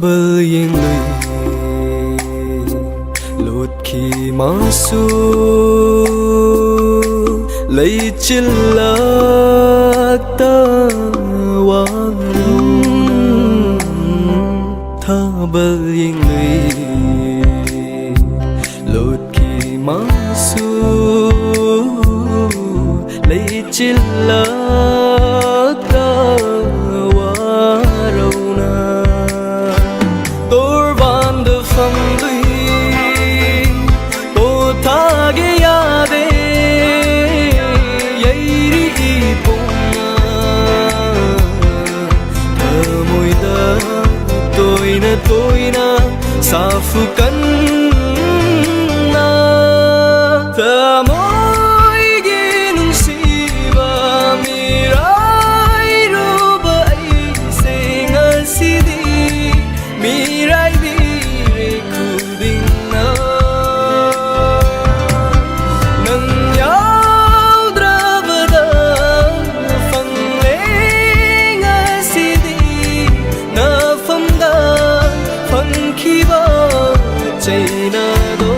bờ yên lụy lụt khi mà su lấy chân lạc ta hoa tha bờ yên lụy lụt khi mà su lấy chân lạc ta hoa râu na tôi van được phong lũy tôi tha ghé ya de yai đi bùng thơ môi ta tôi na sa phu cân na thơ môi ghi nung si và mi rai ru bay se ngal si di mi rai bi re khu ding na nang yau dra bada phang le ngal si di na pham da phang khi ba chai na do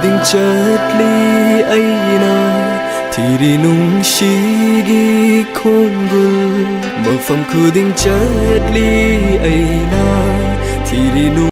ding chợt ly ấy na thì đi nung shi gi khôn gul mở phòng khu ding chợt ly ấy na thì đi nung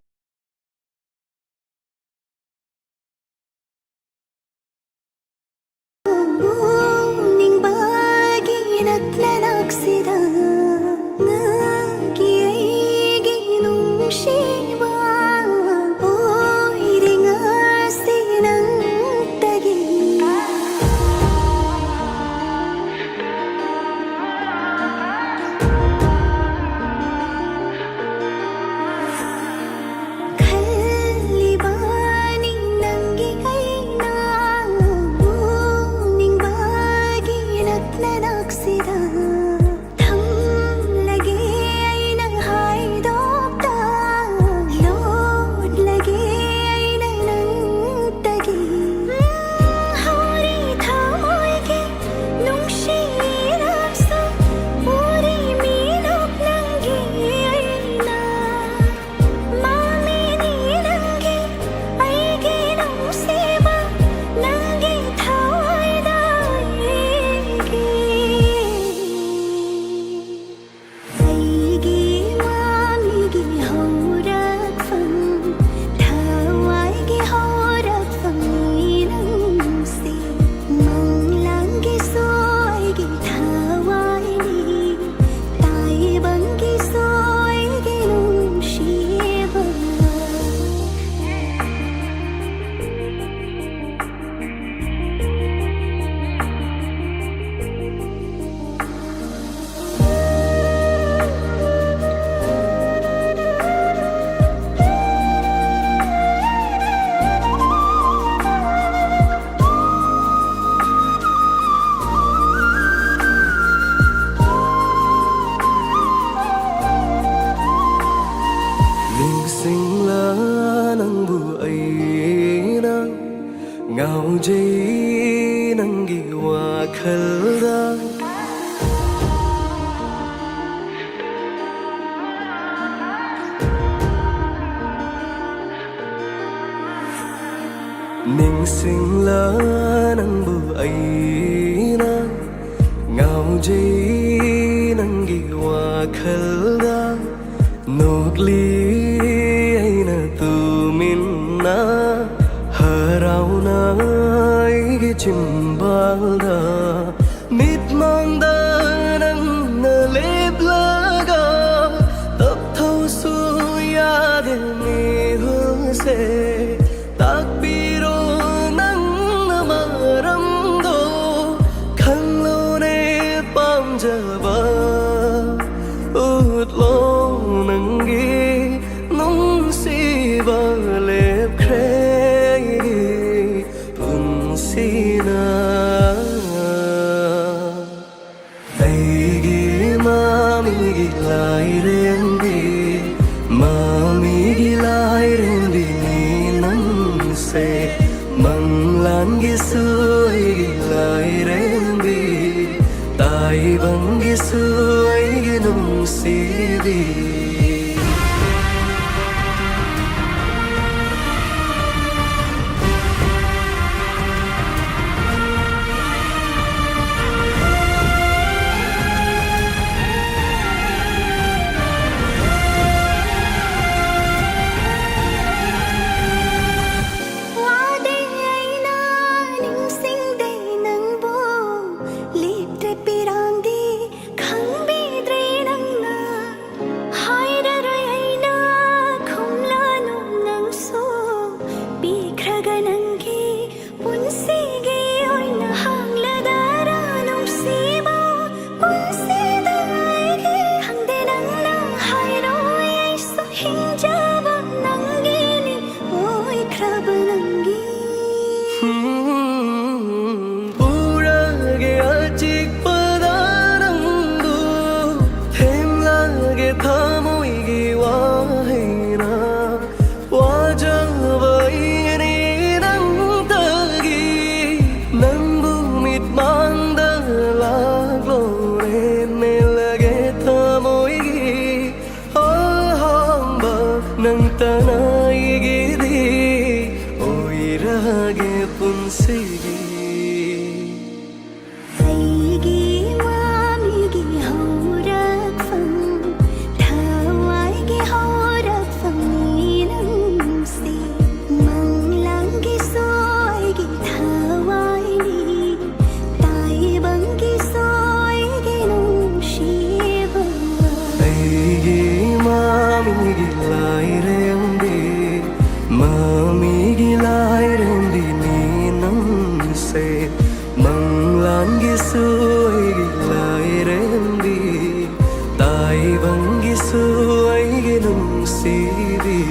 sinh lá nang bu ai na ngao jai nang gi wa khal ra ning sinh lá nang bu ai na ngao jai nang gi wa khal ra nok li chimbalda mit mangda nang na leblaga tab thau su yaad me hu se takbiro nang maram do khanlo ne pam jaba ut lo nang gi nong si ba lep kre Mami gilai rendini nang se Manglan gisuai gilai rembi Tai bang gisuai ginung sibi Nang tanay gidi Oy rage punsigi Aigi mami gi horak fang Thawai gi horak fang ni nang si Mang lang gi soy gi thawai ni Tai bang gi soy gi nung shiva Aigi mami gi lai Mami gilai rendi ni nang se Manglan gisuai gilai rendi Tai bang gisuai ginung sibi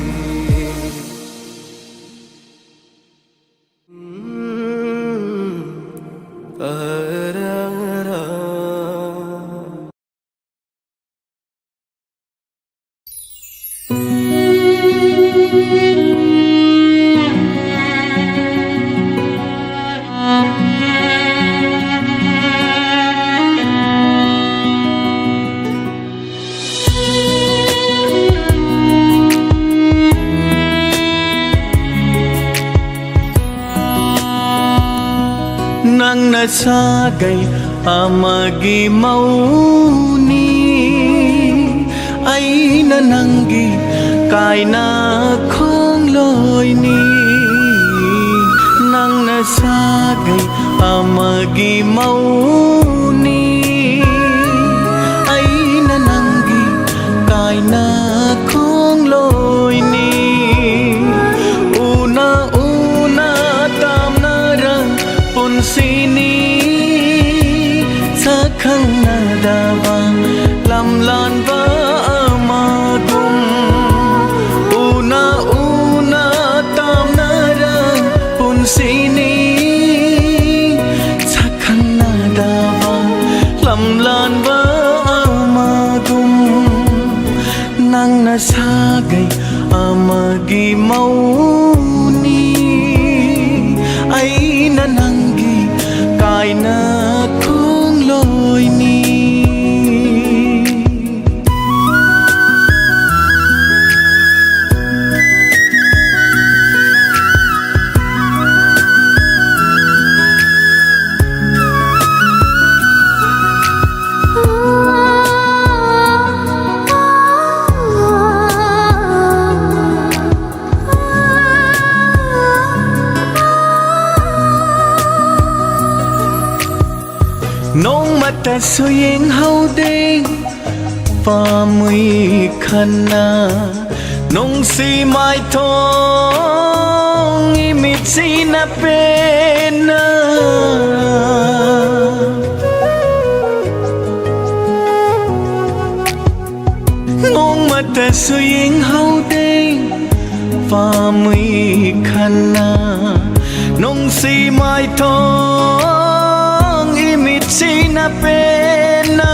Nang nasagay amagi mauni Ay nananggi kay na kong loy ni Nang nasagay amagi mauni Ay nananggi kay na kong loy ni Una-una tam na rang sini sa khang na dawa lam lan ba amagum una tam na rang pun sini sa khang na dawa lam lan ba amagum nang nasagay amagi mauni ay nananggi kay na kong loy ni nông mặt ta suyên hậu đêm và mùi khana nông si mai thong imit si na pena nông mặt ta suyên hậu đêm và mùi khana nông si mai thong imit si na pena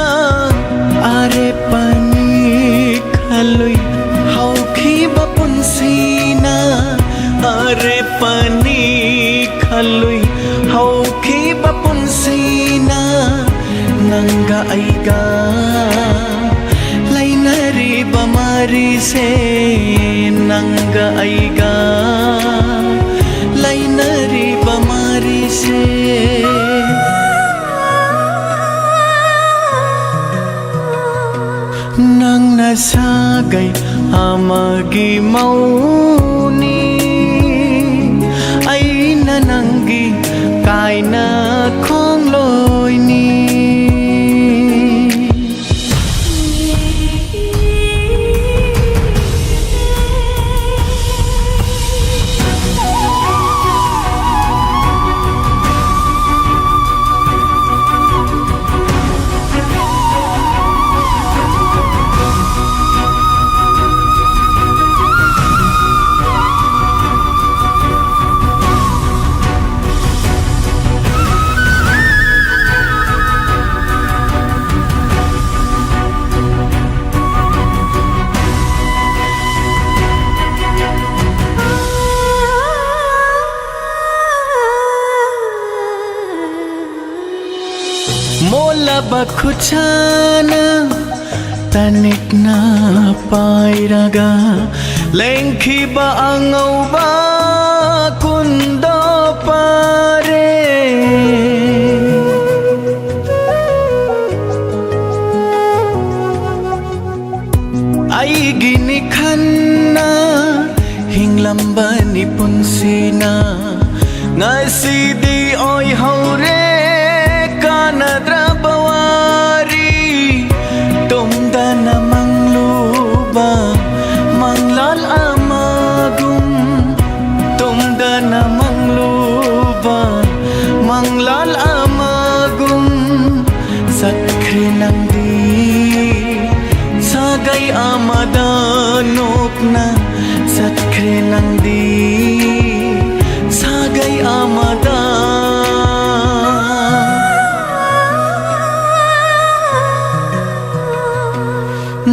are pani khalui hau re pani khalui hau khi bapun sina nanga aiga lainari bamari se nanga aiga lainari bamari se nang nasagai amagi mauni ai na nangi kai na khong loi ni mola bakhuchana tanik na pairaga lengkhi ba angau ba kundo pare ai gini khanna hinglamba ni punsina ngasi di oi haure kanadra bawari tumdana mangluba manglal amagum tumdana mangluba manglal amagum sakre nangdi sagai amadanokna sakre nangdi sagai amada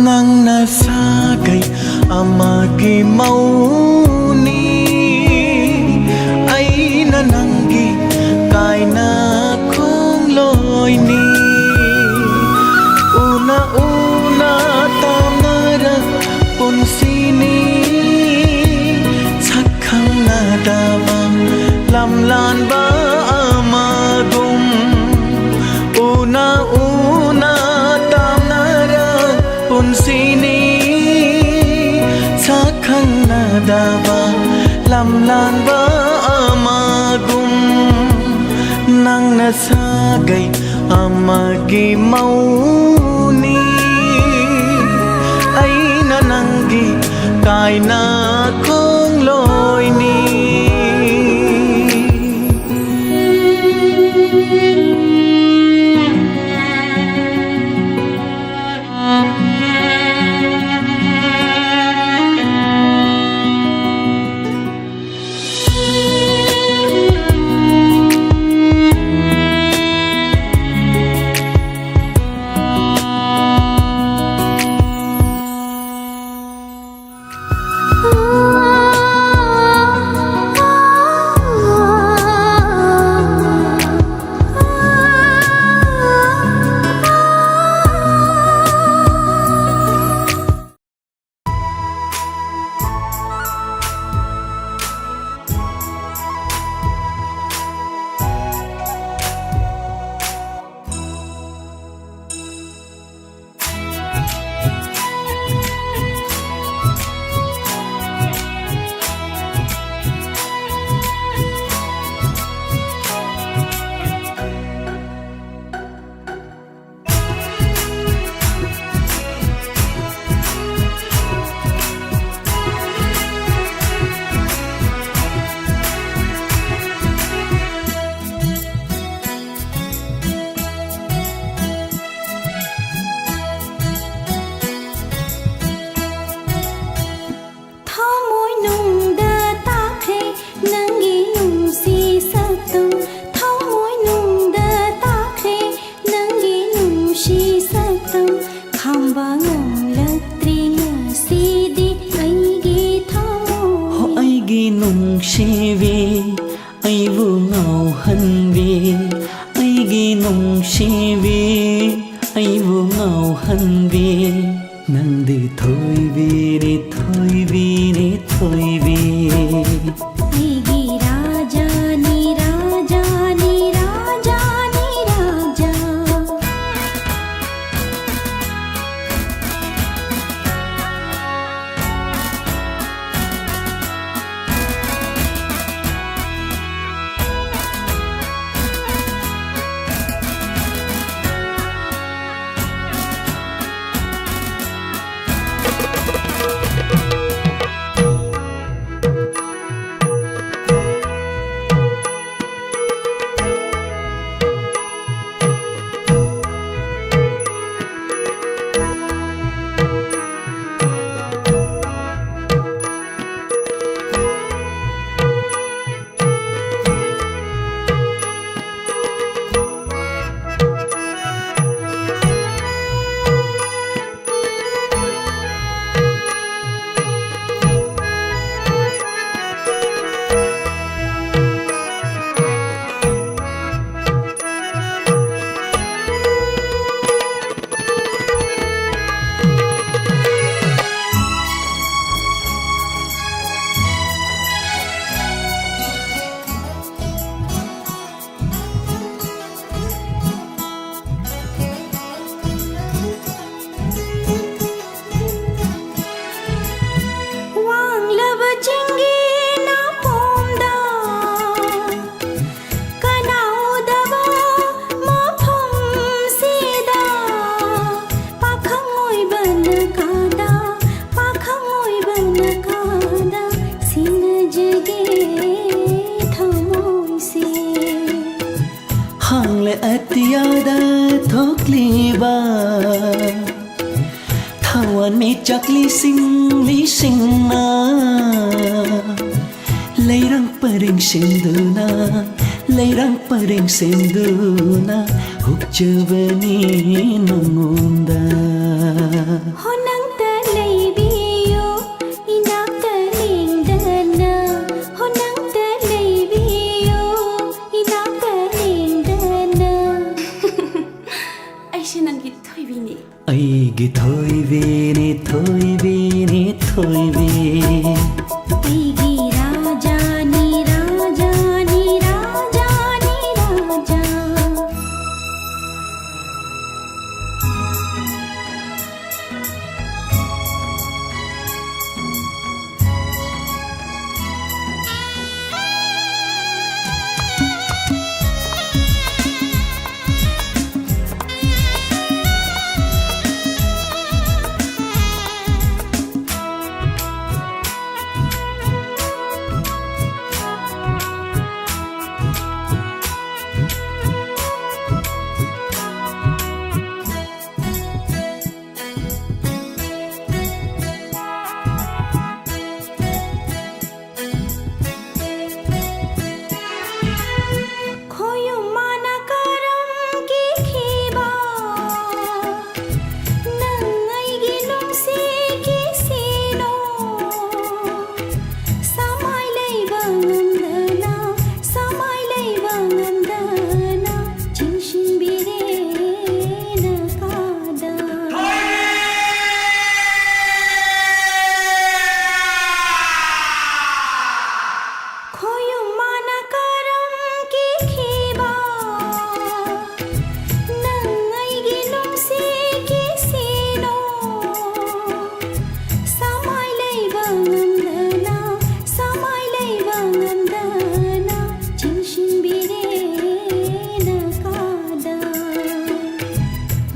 nang nasagai amagi mauni ai na nangi kai na khong loi ni una una tamara punsini sakhang na dawa lamlan ba amagum una una punsini sakhang na dawa lamlan ba amagum nang nasagay amagi mauni ay nananggi kay na khong loi ni Oh जगे थमोइसे हांले अतियादा थोकलीबा थावन में चकली सिंगना leirang paring senduna leirang paring senduna hukjabani nungunda honang talaibiyo inak talingdana honang talaibiyo inak talingdana ay siya nang gitoy bini ay gitoy bini toy bini toy bini Aigi raja ni raja ni raja ni raja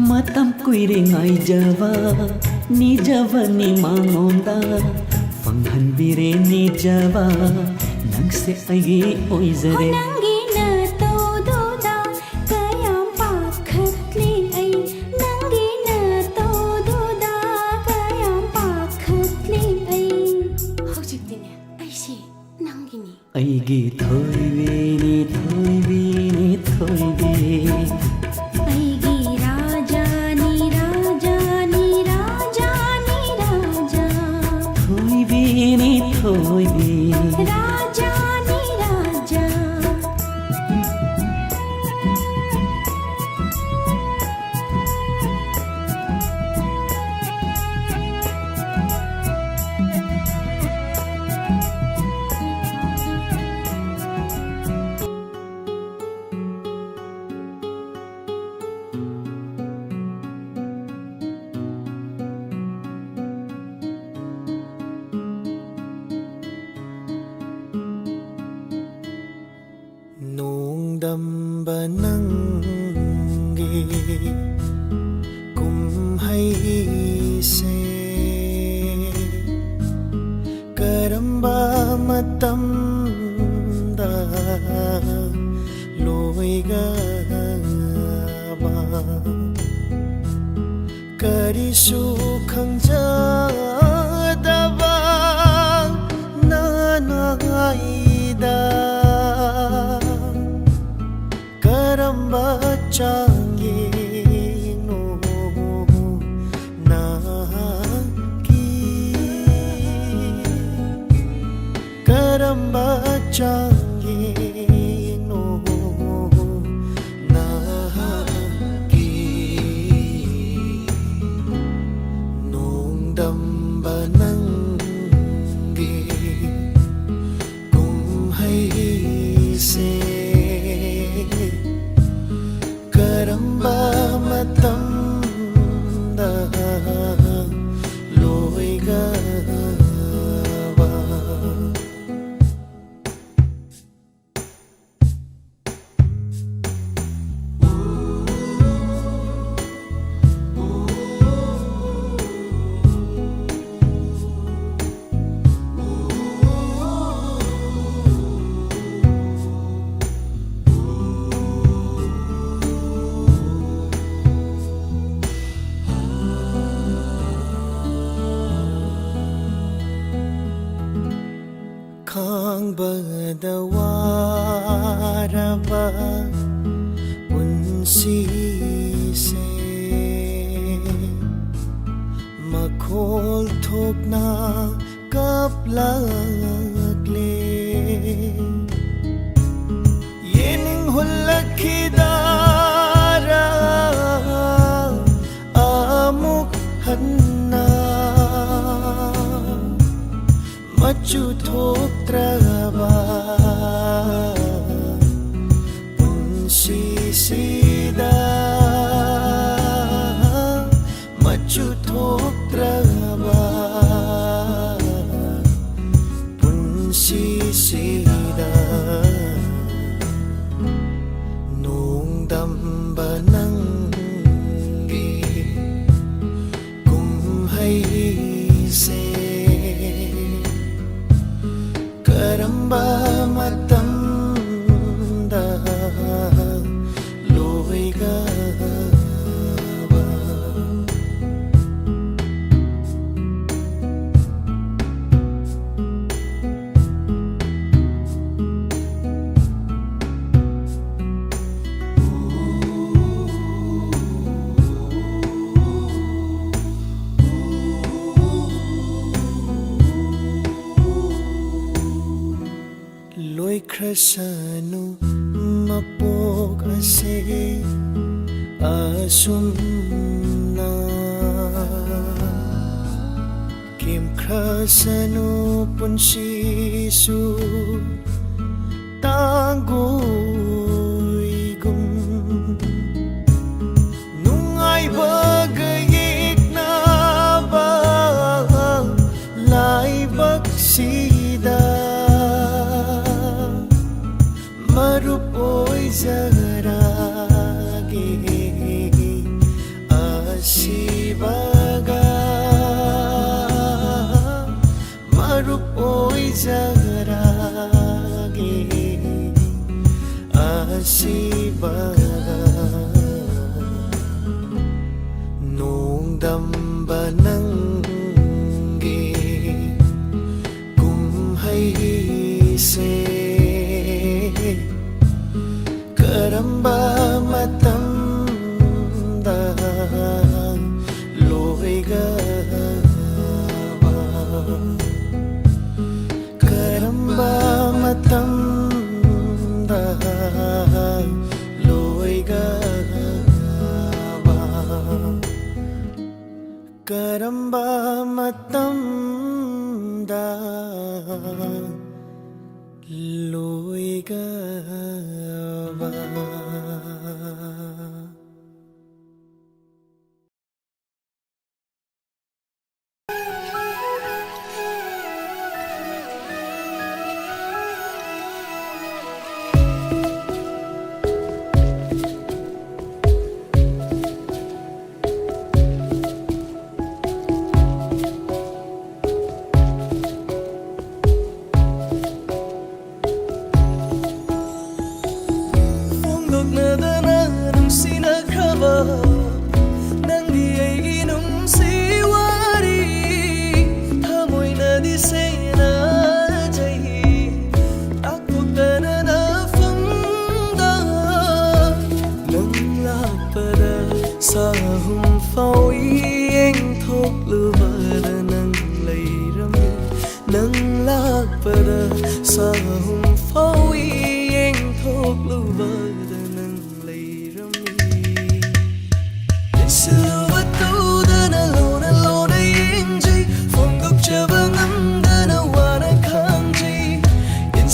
matam kuiring ay java ni java ni mangonda fanghan bire ni java nang se ay oi zare honangi na todo da kayam pakhatli ay nangi na todo da kayam pakhatli ay hojikdine ay si nangi ni ay gi thoi bini thoi bini thoi bini Aigi raja ni raja ni raja ni raja thoi bini thoi bini raja ni raja nung damba nangi kum hai se karamba matam da loiga ba karisu khangja da ba na na ida karamba changi no na ki karamba changi no na ki nong damba nangi kum hai se karamba matam da loiga ba ꯈꯥꯡꯕꯗ ꯋꯥꯔꯕ ꯄꯨꯟꯁꯤꯁꯦ ꯃꯈꯣꯜ ꯊꯣꯛꯅ ꯀꯞꯂꯛꯂꯦ ꯌꯦꯅꯤꯡ ꯍꯨꯜꯂꯛꯈꯤꯗꯥꯔꯥ ꯑꯃꯨꯛ ꯍꯟꯅ ꯃꯆꯨ ꯊꯣꯛꯇ꯭ꯔꯕ ꯄꯨꯟꯁꯤꯁꯤꯗ ꯃꯆꯨ ꯊꯣꯛꯇ꯭ꯔꯕ ꯄꯨꯟꯁꯤꯁꯤꯗ ꯅꯣꯡꯗꯝꯕ ꯅꯪꯒꯤ ꯀꯨꯝꯍꯩꯁꯦ ꯀꯔꯝꯕ ꯃꯇꯝꯗ ꯂꯣꯏꯒꯕ ꯂꯣꯏꯈ꯭ꯔꯁꯅꯨ ꯃꯄꯣꯛ ꯑꯁꯤ ꯑꯁꯨꯝꯅ ꯀꯦꯝꯈ꯭ꯔꯁꯅꯨ ꯄꯨꯟꯁꯤꯁꯨ ꯇꯥꯡꯒꯣꯏꯒꯨꯝ ꯅꯨꯡꯉꯥꯏꯕꯒ ꯌꯦꯛꯅꯕ ꯂꯥꯏꯕꯛꯁꯤꯗ मरुप ओइजरागे आशिबागा मरुप ओइजरागे आशिबागा नोंदम्बा नंगे कुम्हैसे करम्बा मतम्दा लोइगबा करम्बा मतम्दा लोइगबा करम्बा मतम्दा लोइगबा Sahum phao yeng thok lubara nang leiram nang lakpara sahum phao yeng thok lubara nang leiram silwatu dana lona yengjai fongok chabangam dana wana khangjai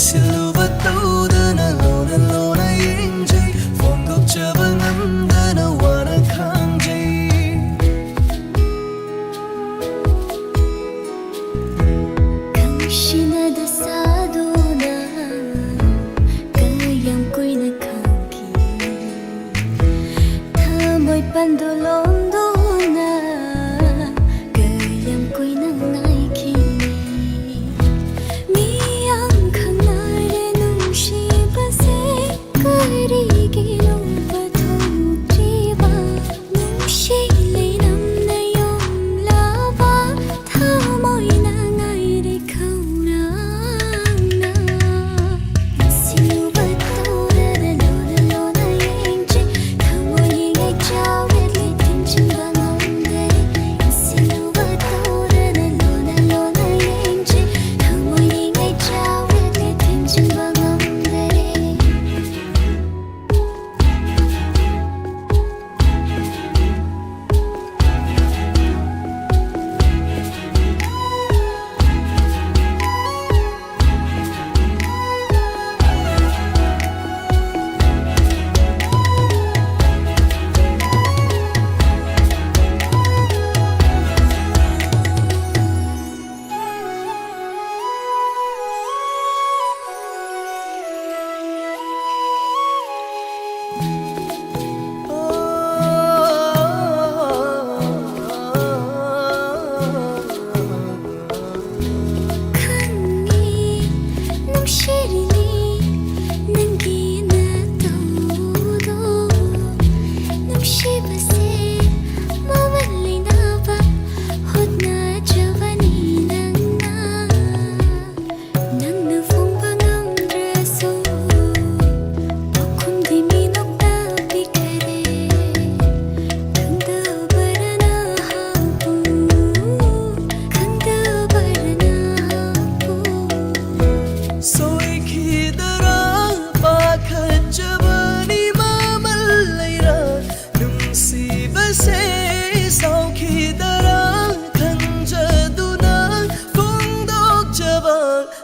silwatu dana lona yengjai fongok chabangam dana wana Kamshinada saduna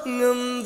ngầm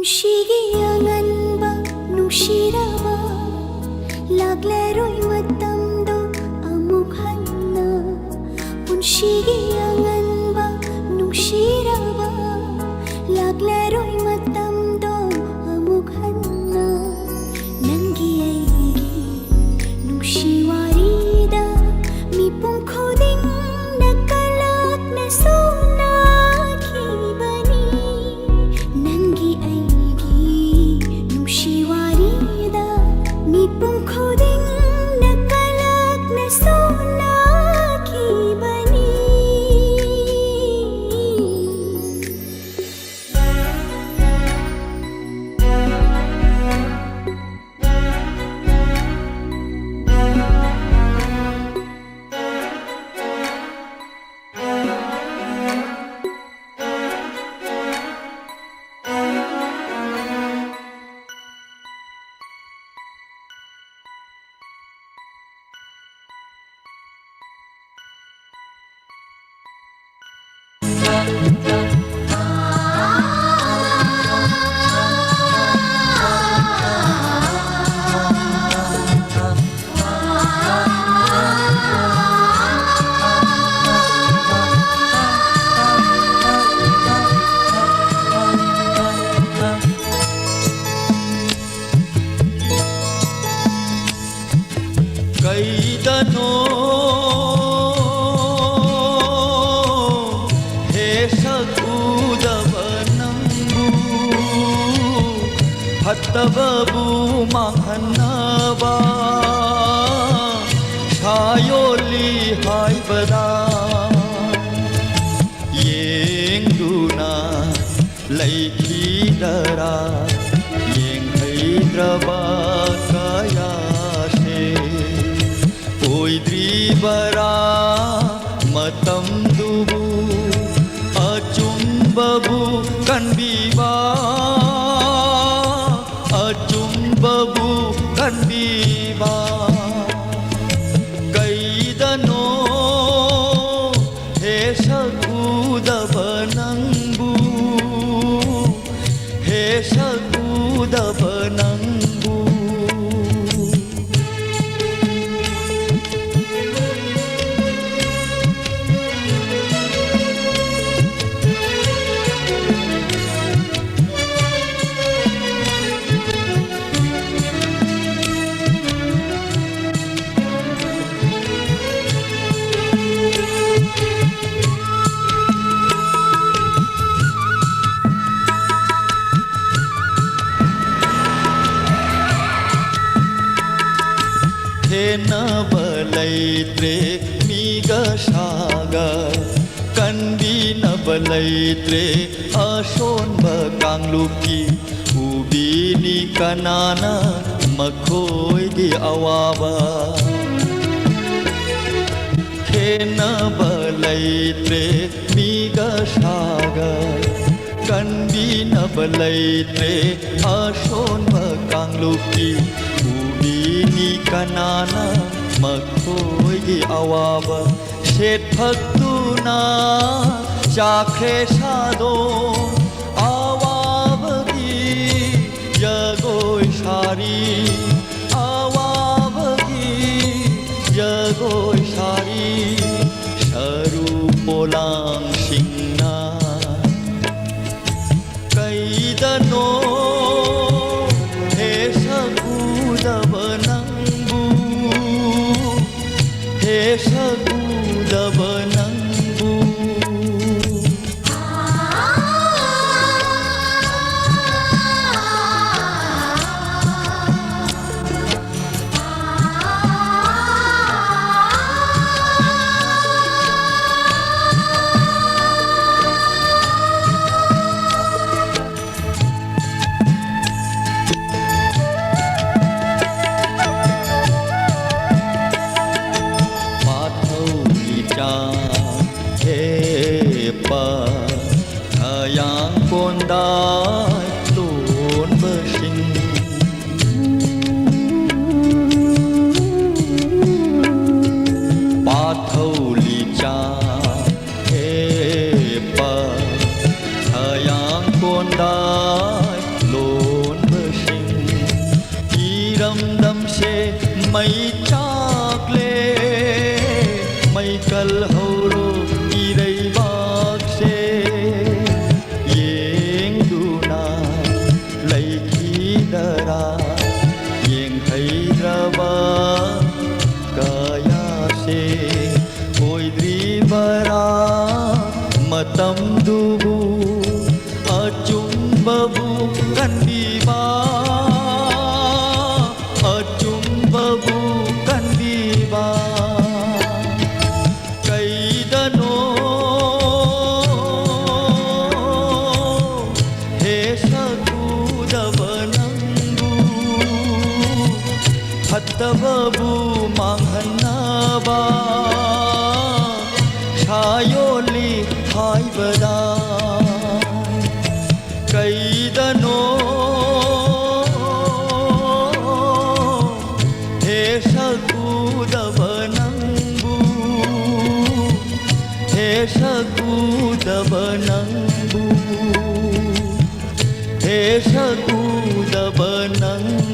पुनशिगे अंगनबा नुशिरबा लागलेरोय matamdo amuk hanna पुनशिगे अंगनबा नुशिरबा लागलेरोय matamdo amuk hanna nangi aigi nungsiwarida mipung khuding nakalak na sunakibani nangi aigi nungsiwarida mipung khuding nakalak na sunakibani कैदनो हे सकुदवनंबु फतबबु महनबा शायोली हाइबदा येंगुना लैखीदरा येंगैद्रबा कायाशे ओइद्रीबरा मतंदुबु अचुंबबु कन्बीबा अचुंबबु कन्बीबा कैदनो हे सकुदवनंबु हे सकुदवनंबु नबलैत्रे मीगशागा कन्बी नबलैत्रे अशोन्ब कांगलुकी उबीनी कनाना मखोयगी अवाबा खे नबलैत्रे मीगशागा कन्बी नबलैत्रे अशोन्ब कांगलुकी Bini kanana makhoy awaba shet bhaktuna chakhe sado awabagi jagoy shari awabagi jagoy shari sharu polang singna kaidano सकुदवनंबु हे सकुदवनंबु yang kondai lun bersing pathau licha he pa yang kondai matamdubu acumbabu kandiba acumbabu kandiba kaidano he sakudavanambu hattababu manghanaba Shayoli haibada kaidano he sakudavanambu he sakudavanambu he sakudavanambu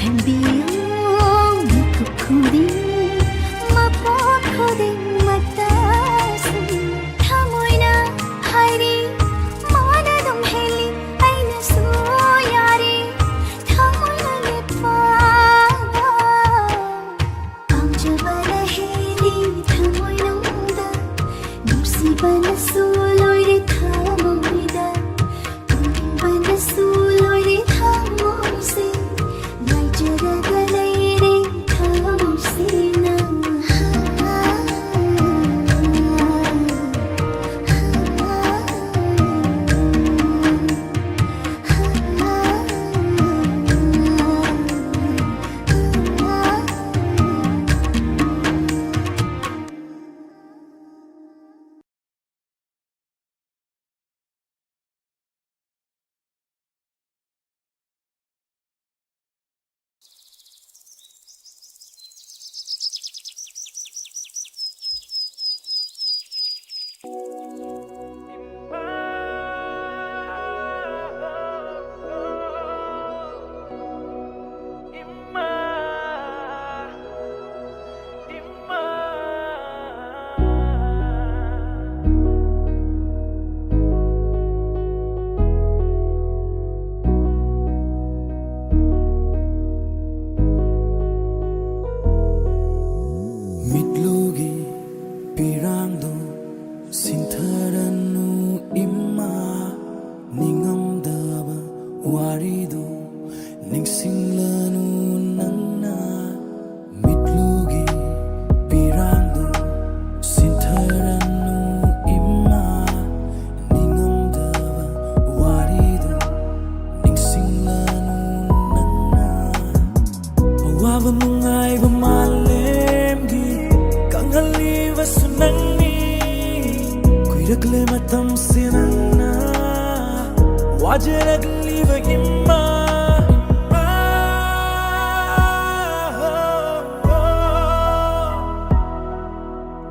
can be khuding mapot khuding matasin thamoina hairi manadum heli aina su yari thamoina lepa amjabala heli thamoina da nursibana su loire thamoida bana su loire thamoise naijaraga leire thamosina Mitlugi pirangdo sintharanu imma ningamdaba warido ningsinglanu nangna mitlugi pirangdo sintharanu imma ningamdaba warido ningsinglanu nangna awaba nungaiba malemgi kanghaliba sunangni kuiragle matam sinangna wajaragliba imma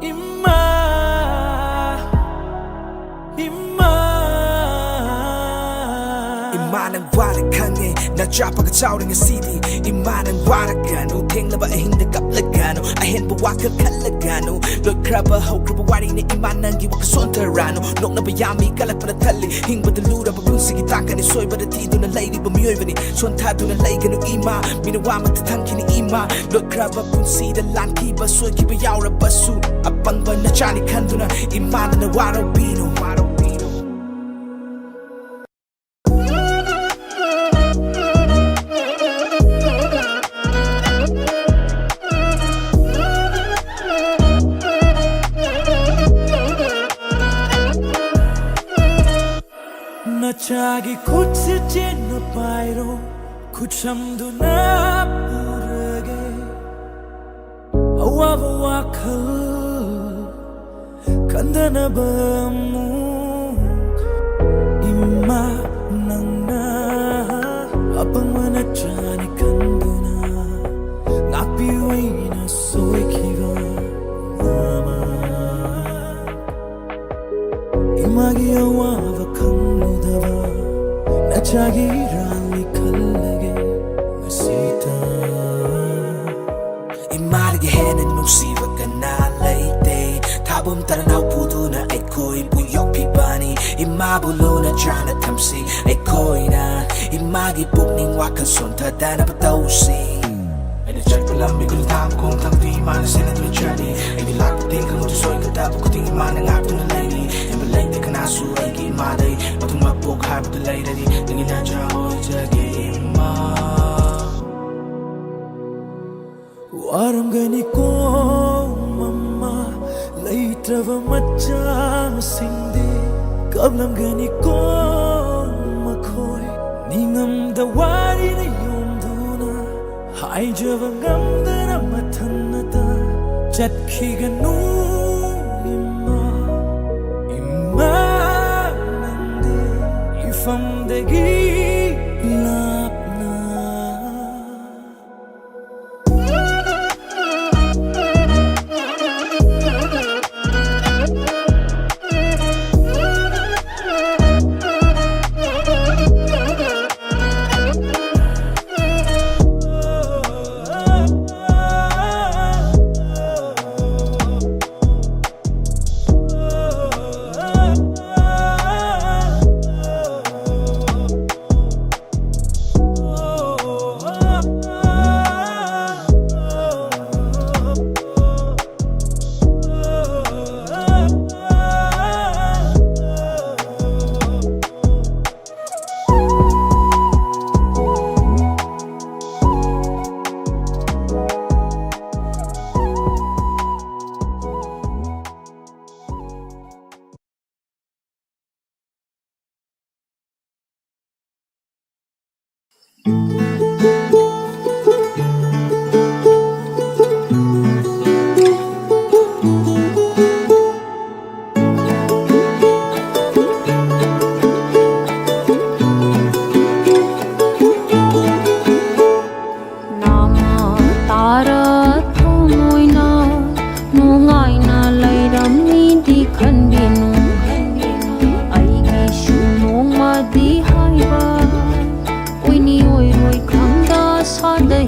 imma imma Imanang warakangay na chapa ka chawring city Imanang warakano tenglaba ahinda kaplagano ahin bawaka kalagano Lord kraba ho kraba wari ni imanang giwa ka sontarano Nok na bayami kalak pa na tali hingba dalura pa punsi kitaka ni soy bada tido na lady ba miyoy bani sontado na lay gano ima minawa matatangki ni ima Lord kraba punsi da lan kiba soy kiba yawra basu apang ba na chani kanduna imana na waraw bino Nachagi khud se chen na pairo khud samdu na purage awawa wakhal kandana bamu imma nangna apang mana chani kanduna ngapi waina soy kiva mama imagi awawa kangudava nachagi rani kallage masita Imarige hena nusiba ka na layte Tabum taranaw puto na ako'y buyok pibani Imabulo na dyan at tamsi ako'y na Imagi pukning wakan sontada na patawsi Ay na-check pa lang bigul tang kong tang di mana sila to journey Ay nilakating kang utusoy kadabo kuting imana nga ito na lady Ay malayte ka na suray ki imaday Matong mapok harap to lady Nangin na dyan ho'y jagi ima waram gani ko mama laitrava macha singde kablam gani ko makhoi ningam da wari na yomduna hai java ngam da mathannata chatki ganu imma imma nande ifam degi lapna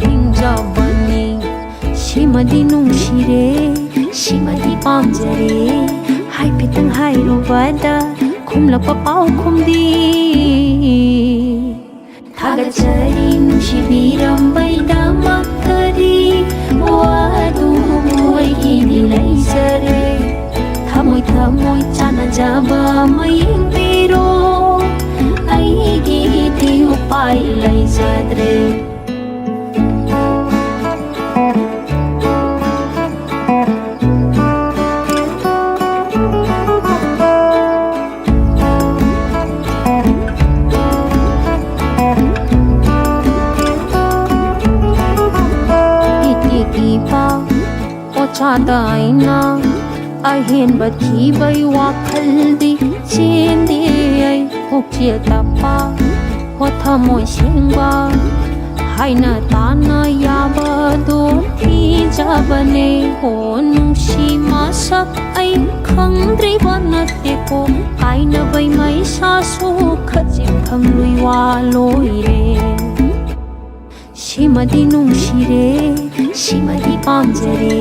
ꯍꯤꯡꯖꯕꯅꯤ ꯁꯤꯃꯗꯤ ꯅꯨꯡꯁꯤꯔꯦ ꯁꯤꯃꯗꯤ ꯄꯥꯝꯖꯔꯦ ꯍꯥꯏꯐꯦꯠꯇꯪ ꯍꯥꯏꯔꯨꯕꯗ ꯈꯨꯝꯂꯛꯄ ꯄꯥꯎꯈꯨꯝꯗꯤ ꯊꯥꯒꯠꯆꯔꯤ ꯅꯨꯡꯁꯤꯕꯤꯔꯝꯕꯩꯗꯃꯛꯇꯗꯤ ꯋꯥꯗꯨꯕꯨ ꯑꯩꯒꯤꯗꯤ ꯂꯩꯖꯔꯦ ꯊꯃꯣꯏ ꯊꯃꯣꯏ ꯆꯥꯟꯅꯖꯕ ꯑꯃ ꯌꯦꯡꯕꯤꯔꯣ ꯑꯩꯒꯤꯗꯤ ꯎꯄꯥꯏ ꯂꯩꯖꯗ꯭ꯔꯦ ꯆꯥꯗ ꯑꯩꯅ ꯑꯍꯦꯟꯕ ꯊꯤꯕꯩ ꯋꯥꯈꯜꯗꯤ ꯆꯦꯟꯗꯦ ꯑꯩ ꯄꯨꯛꯆꯦꯜ ꯇꯞꯄ ꯊꯃꯣꯏ ꯁꯦꯡꯕ ꯍꯥꯏꯅ ꯇꯥꯅ ꯌꯥꯕꯗꯣ ꯊꯤꯖꯕꯅꯦ ꯍꯣ ꯅꯨꯡꯁꯤ ꯃꯁꯛ ꯑꯩ ꯈꯪꯗ꯭ꯔꯤꯕ ꯅꯠꯇꯦꯀꯣ ꯀꯥꯏꯅꯕꯩ ꯃꯩꯁꯥꯁꯨ ꯈꯖꯤꯛ ꯈꯪꯂꯨꯏ ꯋꯥ ꯂꯣꯏꯔꯦ ꯁꯤꯃꯗꯤ ꯅꯨꯡꯁꯤꯔꯦ ꯁꯤꯃꯗꯤ ꯄꯥꯝꯖꯔꯦ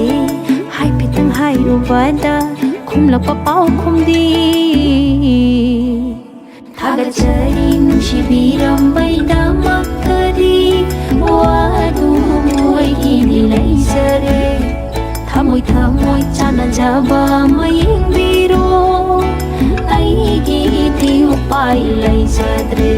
ꯍꯥꯏꯐꯦꯠꯇꯪ ꯍꯥꯏꯔꯨꯕꯗ ꯈꯨꯝꯂꯛꯄ ꯄꯥꯎꯈꯨꯝꯗꯤ ꯊꯥꯒꯠꯆꯔꯤ ꯅꯨꯡꯁꯤꯕꯤꯔꯝꯕꯩꯗꯃꯛꯇꯗꯤ ꯋꯥꯗꯨꯕꯨ ꯑꯩꯒꯤꯗꯤ ꯂꯩꯖꯔꯦ ꯊꯃꯣꯏ ꯊꯃꯣꯏ ꯆꯥꯟꯅꯖꯕ ꯑꯃ ꯌꯦꯡꯕꯤꯔꯣ ꯑꯩꯒꯤꯗꯤ ꯎꯄꯥꯏ ꯂꯩꯖꯗ꯭ꯔꯦ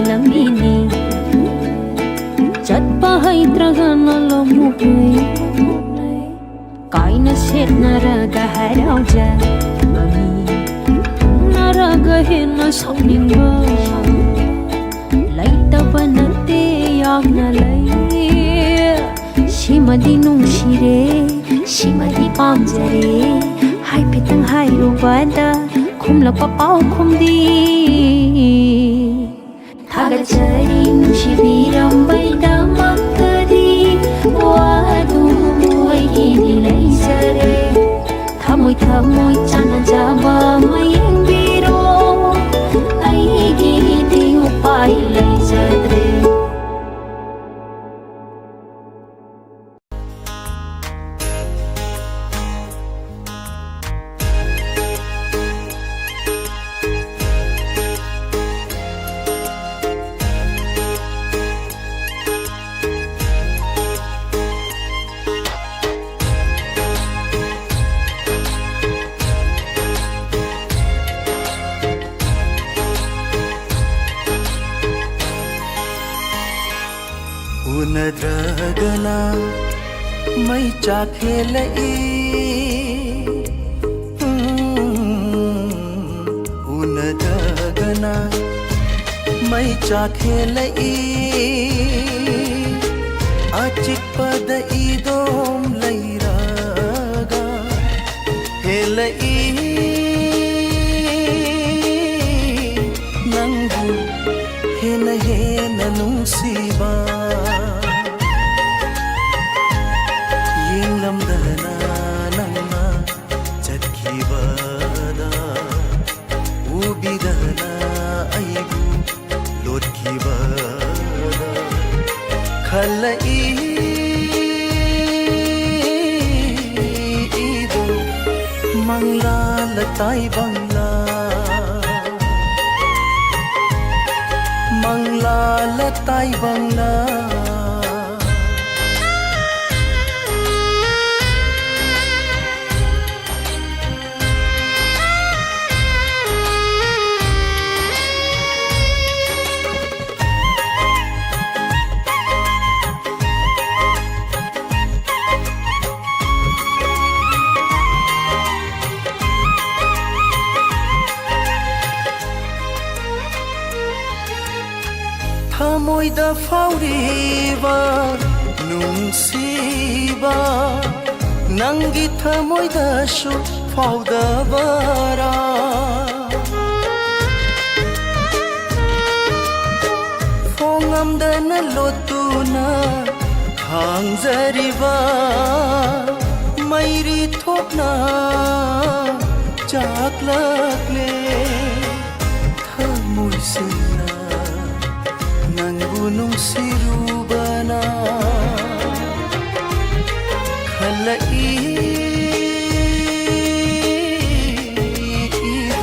ꯂꯝꯕꯤꯅꯤ ꯆꯠꯄ ꯍꯩꯇ꯭ꯔꯒꯅ ꯂꯝꯃꯨꯛ ꯂꯩ ꯀꯥꯏꯅ ꯁꯦꯠꯅꯔꯒ ꯍꯔꯥꯎꯖꯕꯅꯤ ꯊꯨꯡꯅꯔꯒ ꯍꯦꯟꯅ ꯁꯥꯎꯅꯤꯡꯕ ꯂꯩꯇꯕ ꯅꯠꯇꯦ ꯌꯥꯝꯅ ꯂꯩ ꯁꯤꯃꯗꯤ ꯅꯨꯡꯁꯤꯔꯦ ꯁꯤꯃꯗꯤ ꯄꯥꯝꯖꯔꯦ ꯍꯥꯏꯐꯦꯠꯇꯪ ꯍꯥꯏꯔꯨꯕꯗ ꯈꯨꯝꯂꯛꯄ ꯄꯥꯎꯈꯨꯝꯗꯤ ꯊꯥꯒꯠꯆꯔꯤ ꯅꯨꯡꯁꯤꯕꯤꯔꯝꯕꯩꯗꯃꯛꯇꯗꯤ ꯋꯥꯗꯨꯕꯨ ꯑꯩꯒꯤꯗꯤ ꯂꯩꯖꯔꯦ ꯊꯃꯣꯏ ꯊꯃꯣꯏ ꯆꯥꯟꯅꯖꯕ ꯑꯃ ꯌꯦꯡꯕꯤꯔꯣ ꯑꯩꯒꯤꯗꯤ ꯎꯄꯥꯏ ꯂꯩꯖꯗ꯭ꯔꯦ उनद्रगना मै चाखेलई उनद्रगना मै चाखेलई अचिक्पद इदोम लैरागा हेलई नंगु हेन हेन नुसीबा ꯌꯦꯡꯂꯝꯗꯅ ꯅꯪꯅ ꯆꯠꯈꯤꯕꯗ ꯎꯕꯤꯗꯅ ꯑꯩꯕꯨ ꯂꯣꯠꯈꯤꯕꯗ ꯈꯜꯂꯛꯏ ꯏꯗꯣ ꯃꯪꯂꯥꯟꯗ ꯇꯥꯏꯕꯪꯂꯥ ꯃꯪꯂꯥꯟꯗ ꯇꯥꯏꯕꯪꯂꯥ ꯊꯃꯣꯏꯗ ꯐꯥꯎꯔꯤꯕ ꯅꯨꯡꯁꯤꯕ ꯅꯪꯒꯤ ꯊꯃꯣꯏꯗꯁꯨ ꯐꯥꯎꯗꯕꯔꯥ ꯉꯝꯗꯅ ꯂꯣꯠꯇꯨꯅ ꯈꯥꯡꯖꯔꯤꯕ ꯃꯩꯔꯤ ꯊꯣꯛꯅ ꯆꯥꯛꯂꯛꯂꯦ ꯊꯃꯣꯏꯁꯤꯡꯅ ꯅꯪꯕꯨ ꯅꯨꯡꯁꯤꯔꯨꯕꯅ ꯈꯜꯂꯛꯏ 이도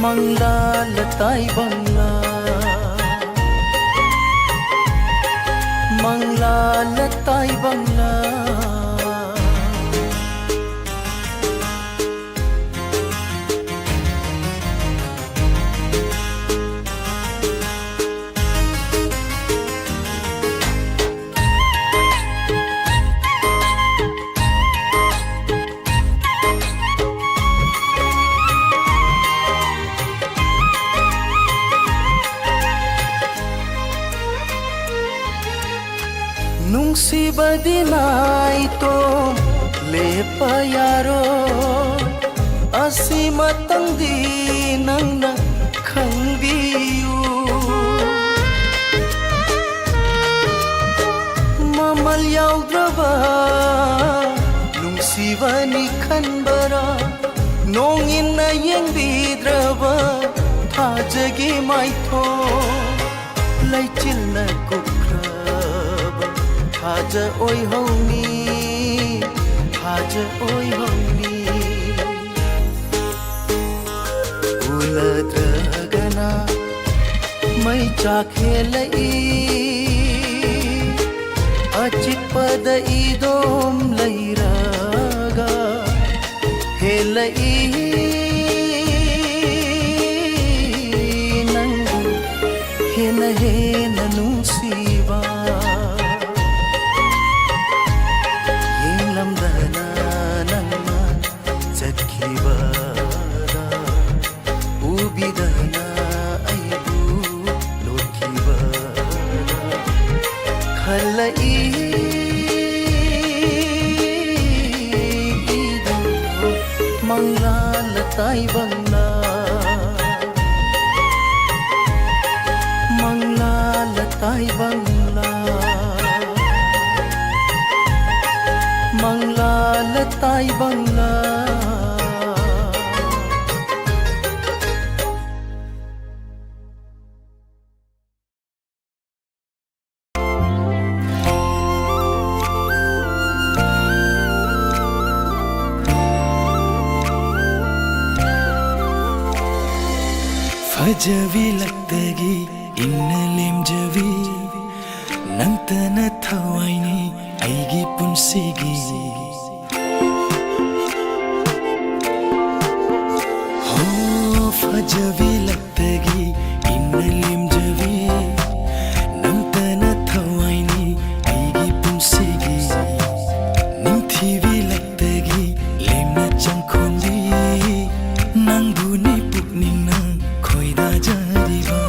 망라라 따이방라 망라라 따이방라 ꯅꯨꯡꯁꯤꯕꯗꯤ ꯅꯥꯏꯇꯣ ꯂꯦꯞꯄ ꯌꯥꯔꯣꯏ ꯑꯁꯤꯃꯇꯪꯗꯤ ꯅꯪꯅ ꯈꯪꯕꯤꯌꯨ ꯃꯃꯜ ꯌꯥꯎꯗ꯭ꯔꯕ ꯅꯨꯡꯁꯤꯕꯅꯤ ꯈꯟꯕꯔꯥ ꯅꯣꯡꯏꯟꯅ ꯌꯦꯡꯕꯤꯗ꯭ꯔꯕ ꯊꯥꯖꯒꯤ ꯃꯥꯏꯊꯣꯡ ꯂꯩꯆꯤꯜꯅ ꯀꯨꯞꯈ꯭ꯔꯕ ꯊꯥꯖ ꯑꯣꯏꯍꯧꯅꯤ ꯊꯥꯖ ꯑꯣꯏꯍꯧꯅꯤ ꯎꯅꯗ꯭ꯔꯒꯅ ꯃꯩ ꯆꯥꯛꯍꯦꯜꯂꯛꯏ ꯑꯆꯤꯛꯄꯗ ꯏꯗꯣꯝ ꯂꯩꯔꯒ ꯍꯦꯜꯂꯛꯏ ꯅꯪꯕꯨ ꯍꯦꯟꯅ ꯍꯦꯟꯅ ꯅꯨꯡꯁꯤꯕ ꯌꯦꯡꯂꯝꯗꯅ ꯅꯪꯅ ꯆꯠꯈꯤꯕꯗ 우비다나 아이고 놓기바라 칼라이 이도 망랄라 따이방라 망랄라 따이방라 망랄라 따이방라 फजवी लगतगी इन्नलेम जवी नंतन थवाइनी आइगी पुंसीगी हो फजवी लगतगी इन्नलेम जवी नंतन थवाइनी आइगी पुंसीगी निंथीवी लगतगी लेमना चंखोंदी नंगुनी पुकनिंगना खोइदा जारिबा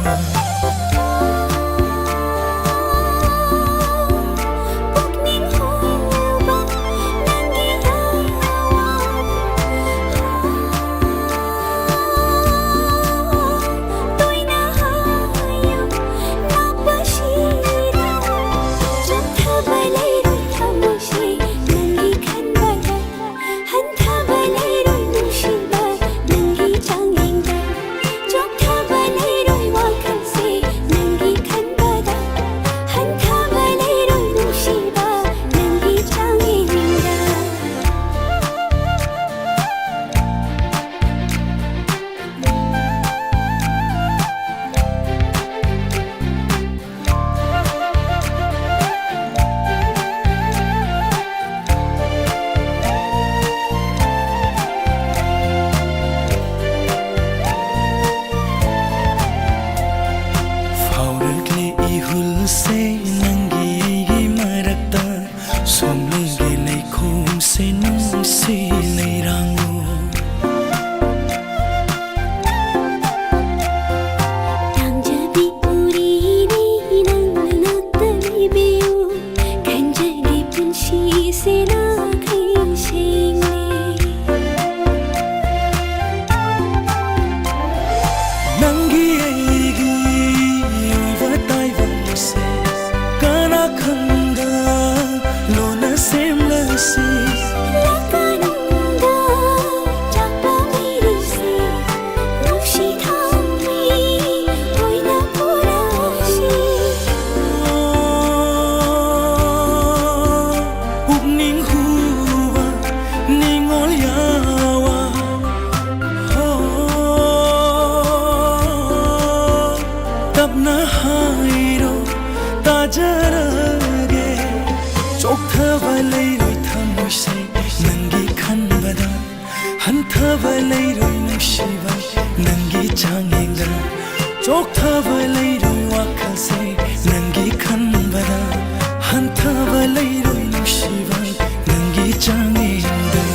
पाइरो ताजरगे चोक्थबा लैरोइ थमोइसे नंगी खनबदा हन्थबा लैरोइ नुसिबा नंगी चांगेंगा चोक्थबा लैरोइ वाखसे नंगी खनबदा हन्थबा लैरोइ नुसिबा नंगी चांगेंगा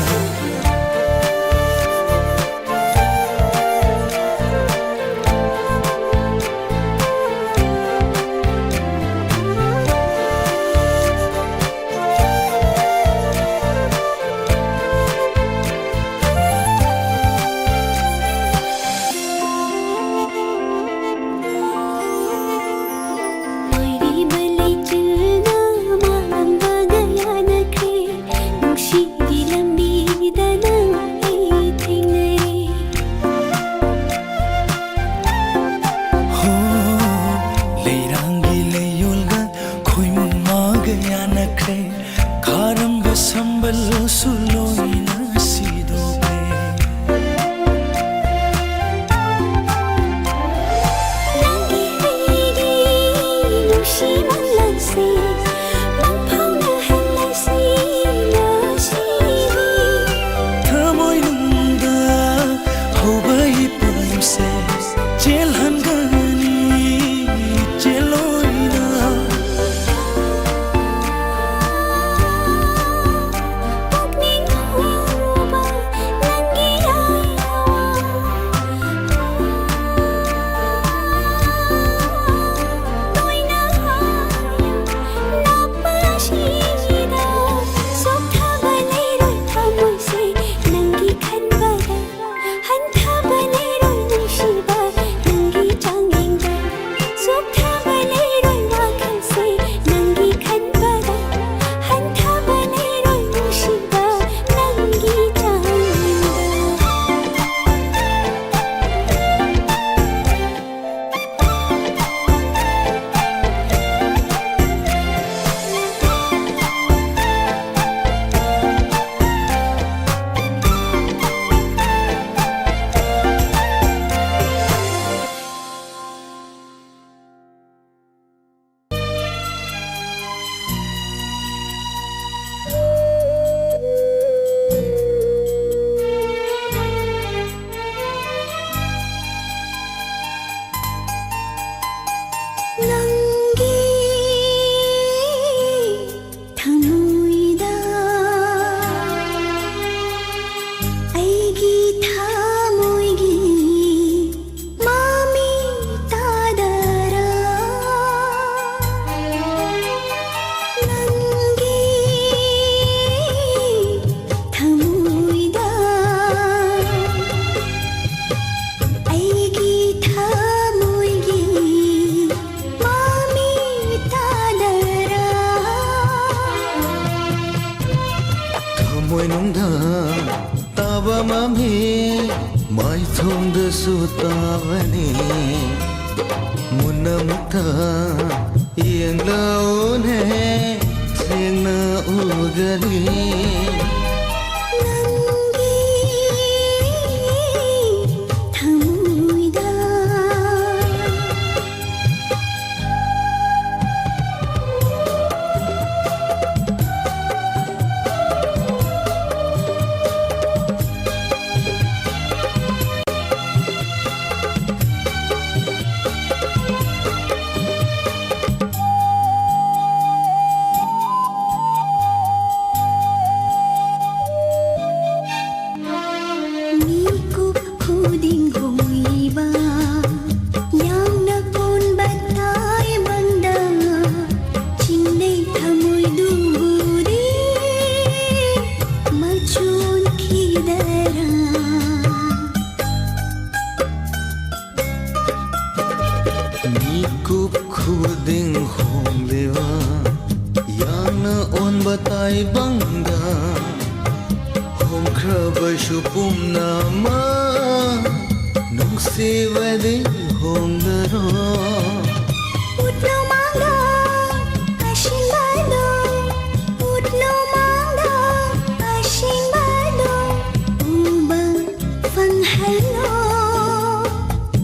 Hello,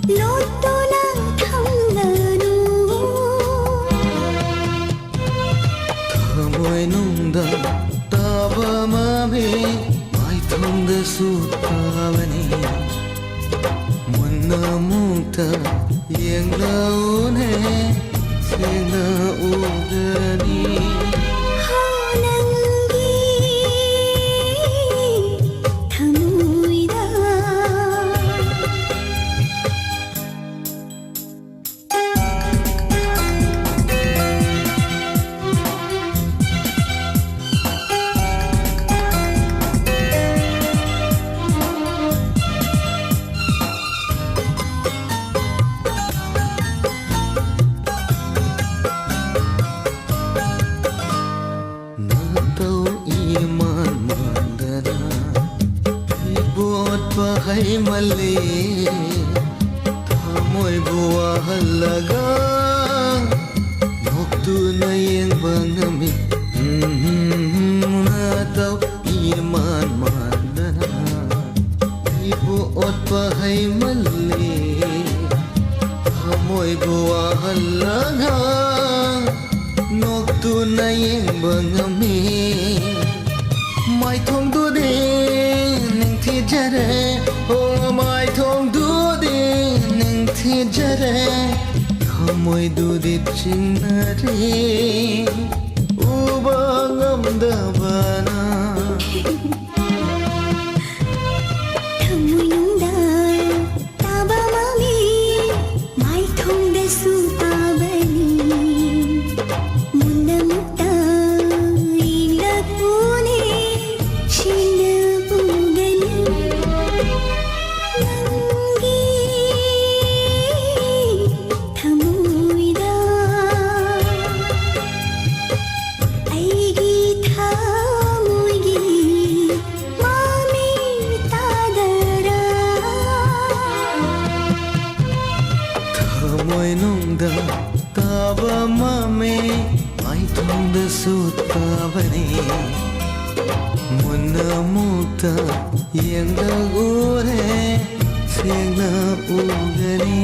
Lord, don't ꯅꯨꯡꯗ ꯇꯥꯕ ꯃꯃꯤ ꯃꯥꯏꯊꯣꯡꯗꯁꯨ ꯇꯥꯕꯅꯤ ꯃꯨꯟꯅ ꯑꯃꯨꯛꯇ ꯌꯦꯡꯂꯛꯎꯅꯦ ꯁꯦꯡꯅ ꯎꯒꯅꯤ hay mali thamoy buwa halaga noktu na yengba ngami na taw iman mandana ibu otpa hay mali thamoy buwa halaga noktu na yengba ngami mai thong du de jare oh mai thong du de ning thi jare khamoi du de chinare uba ngam da bana thamoi nung da ta ba mami mai thong de su ta bani munna mutta ila pune chinna taba mame mai thongda su tabane munna mukta yengda gore sengna ugani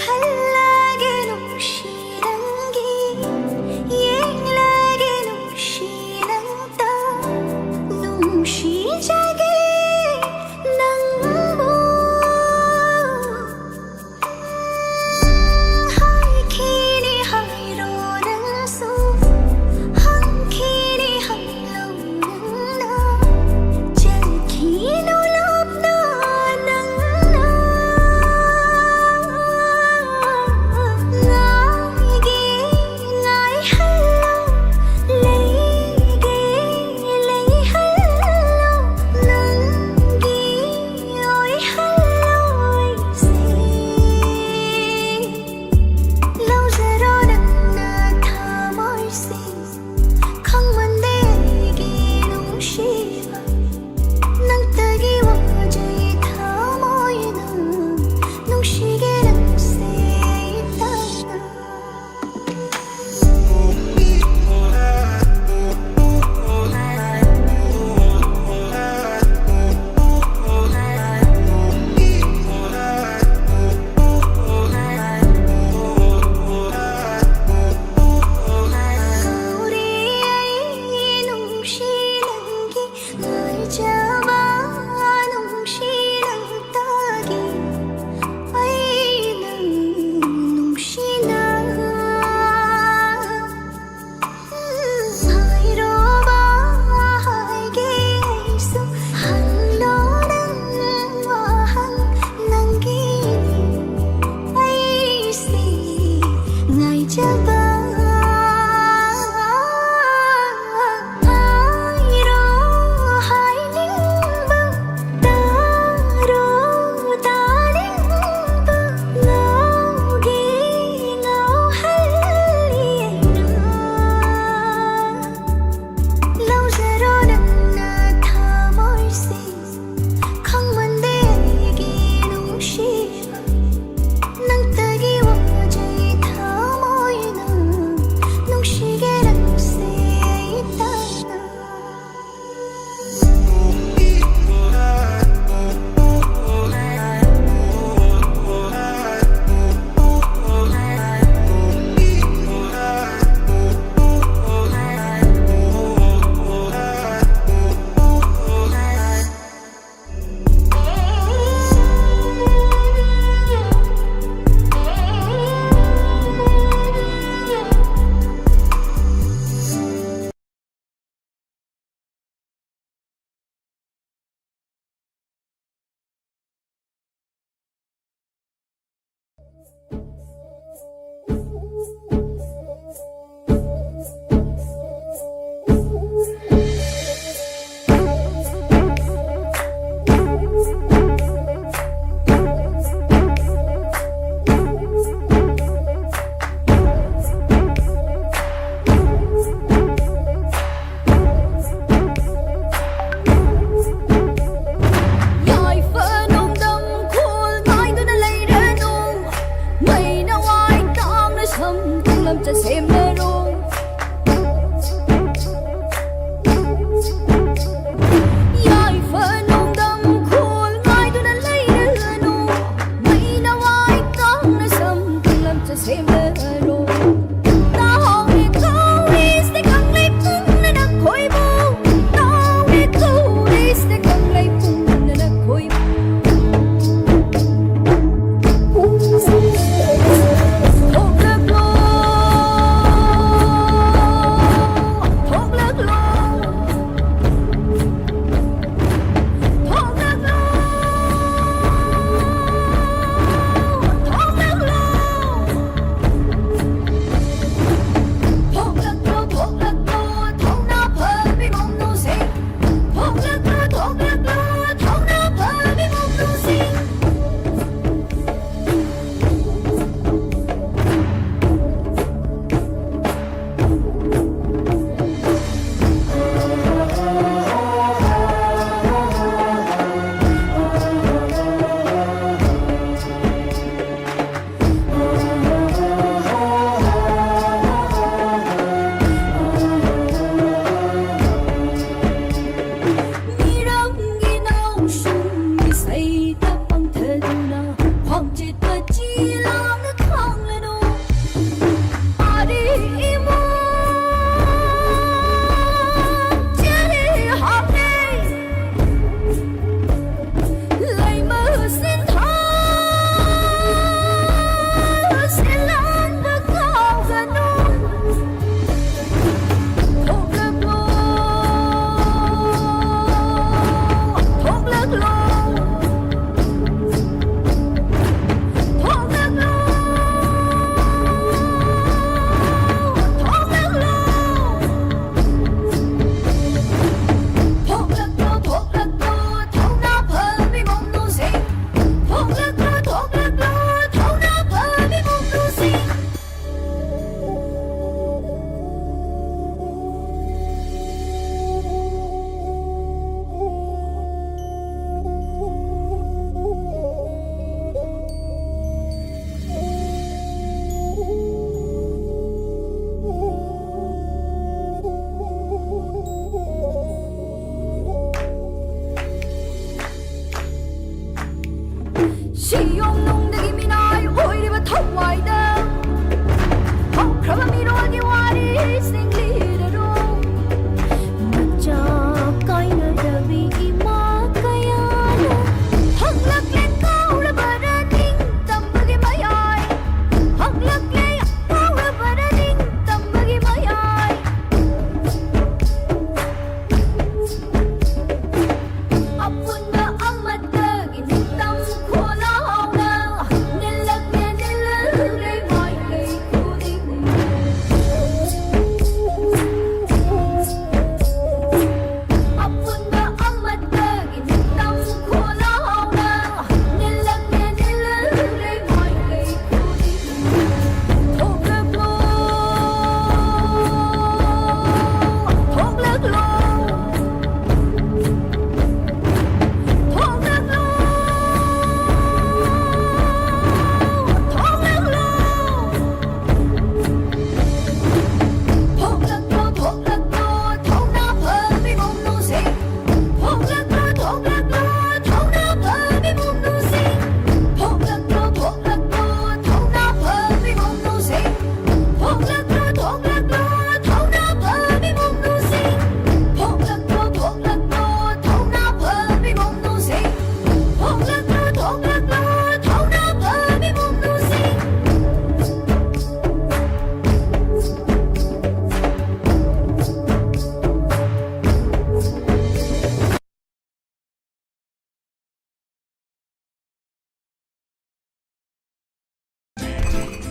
khalla जबा आइरो हाइनिंबा तारो तारिंबा नौगी नौहल्लियना लौजरो नन्ना थामोइसे खंमंदे अइगी नुंशिबा नंतगी वजै थामोइना नुंशिगे नंसे अइताना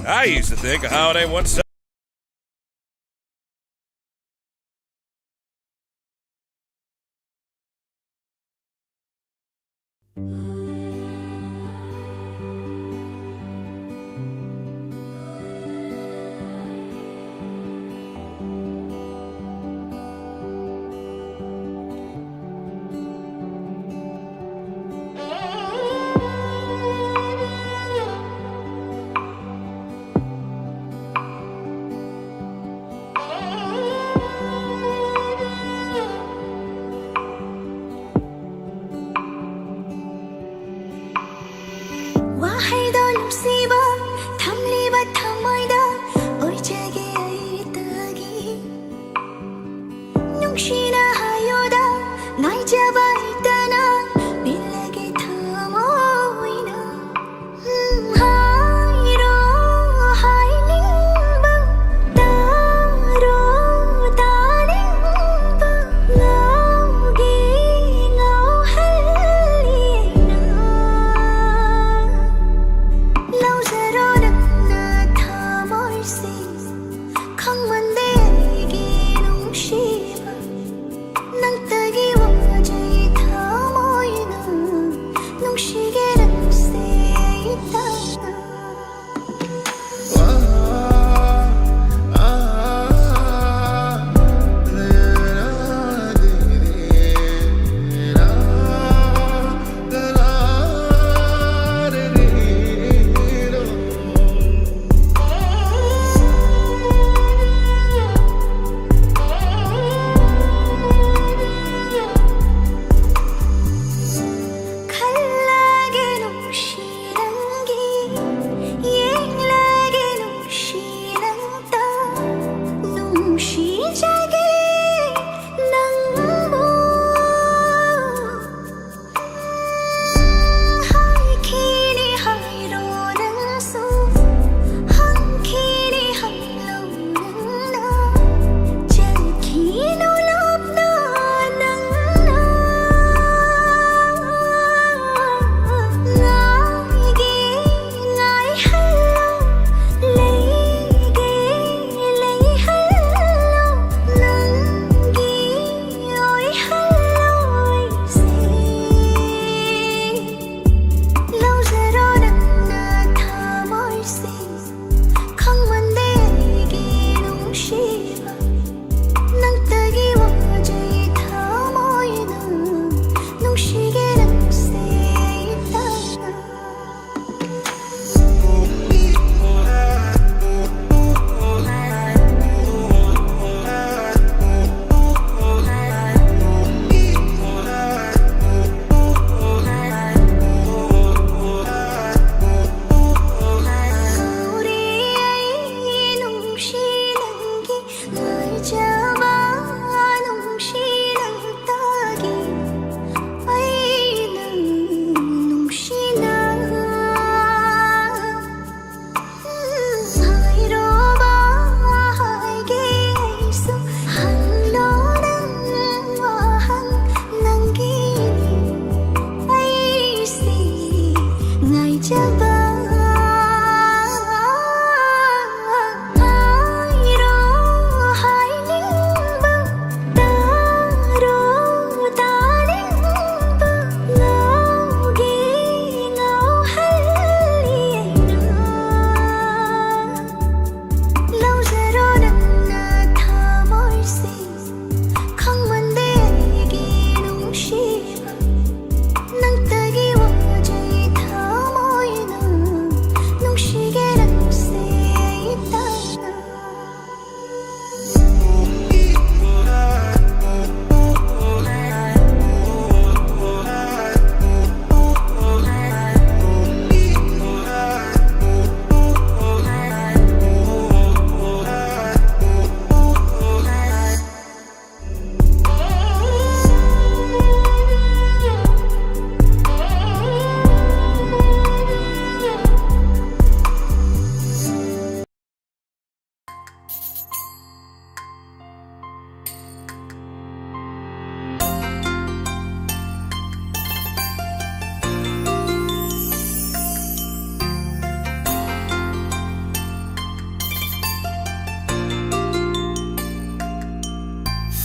I used to think a holiday once.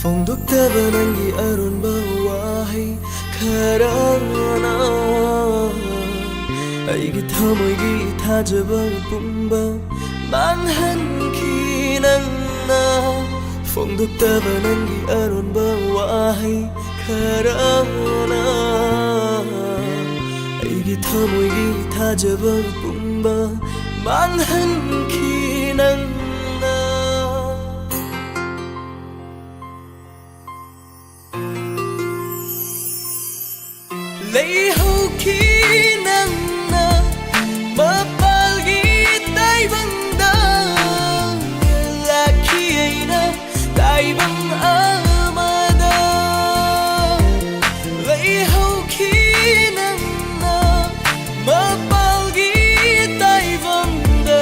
ꯐꯣꯡꯗꯣꯛꯇꯕ ꯅꯪꯒꯤ ꯑꯔꯣꯟꯕ ꯋꯥꯍꯩ ꯈꯔꯅ ꯑꯩꯒꯤ ꯊꯃꯣꯏꯒꯤ ꯊꯥꯖꯕ ꯄꯨꯝꯕ ꯃꯥꯡꯍꯟꯈꯤ ꯅꯪꯅ ꯐꯣꯡꯗꯣꯛꯇꯕ ꯅꯪꯒꯤ ꯑꯔꯣꯟꯕ ꯋꯥꯍꯩ ꯈꯔꯅ ꯑꯩꯒꯤ ꯊꯃꯣꯏꯒꯤ ꯊꯥꯖꯕ ꯄꯨꯝꯕ ꯃꯥꯡꯍꯟꯈꯤ ꯅꯪꯅ ꯂꯩꯍꯧꯈꯤ ꯅꯪꯅ ꯃꯄꯥꯜꯒꯤ ꯇꯥꯏꯕꯪꯗ ꯂꯥꯛꯈꯤ ꯑꯩꯅ ꯇꯥꯏꯕꯪ ꯑꯃꯗ ꯂꯩꯍꯧꯈꯤ ꯅꯪꯅ ꯃꯄꯥꯜꯒꯤ ꯇꯥꯏꯕꯪꯗ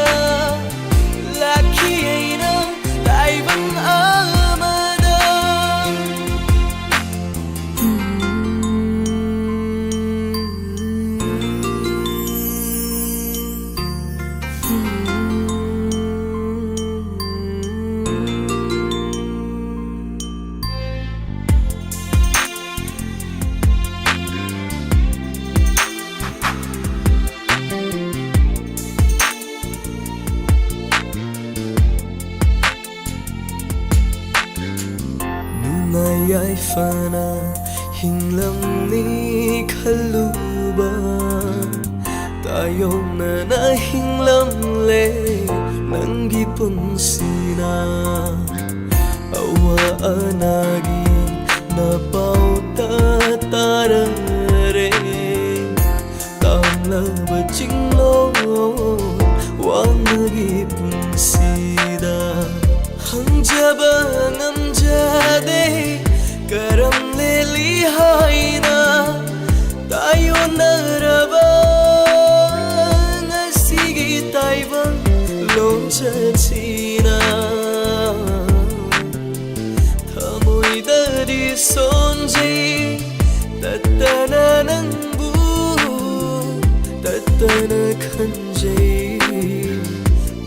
ꯂꯥꯛꯈꯤ ꯑꯩꯅ ꯇꯥꯏꯕꯪ ꯑꯃꯗ ꯌꯥꯏꯐꯅ ꯍꯤꯡꯂꯝꯅꯤ ꯈꯜꯂꯨꯕ ꯇꯥꯌꯣꯟꯅꯅ ꯍꯤꯡꯂꯝꯂꯦ ꯅꯪꯒꯤ ꯄꯨꯟꯁꯤꯅ ꯑꯋꯥ ꯑꯅꯥꯒꯤ ꯅꯄꯥꯎꯇ ꯇꯥꯔꯔꯦ ꯇꯥꯡꯂꯕ ꯆꯤꯡꯂꯣꯟ ꯋꯥꯡꯃꯒꯤ ꯄꯨꯟꯁꯤꯗ ꯍꯪꯖꯕ ꯉꯝꯖꯗꯦ ꯀꯔꯝ ꯂꯦꯜꯂꯤ ꯍꯥꯏꯅ ꯇꯥꯌꯣꯟꯅꯔꯕ ꯉꯁꯤꯒꯤ ꯇꯥꯏꯕꯪ ꯂꯣꯟꯆꯠꯁꯤꯅ ꯊꯃꯣꯏꯗꯗꯤ ꯁꯣꯟꯖꯩ ꯇꯠꯇꯅ ꯅꯪꯕꯨ ꯇꯠꯇꯅ ꯈꯟꯖꯩ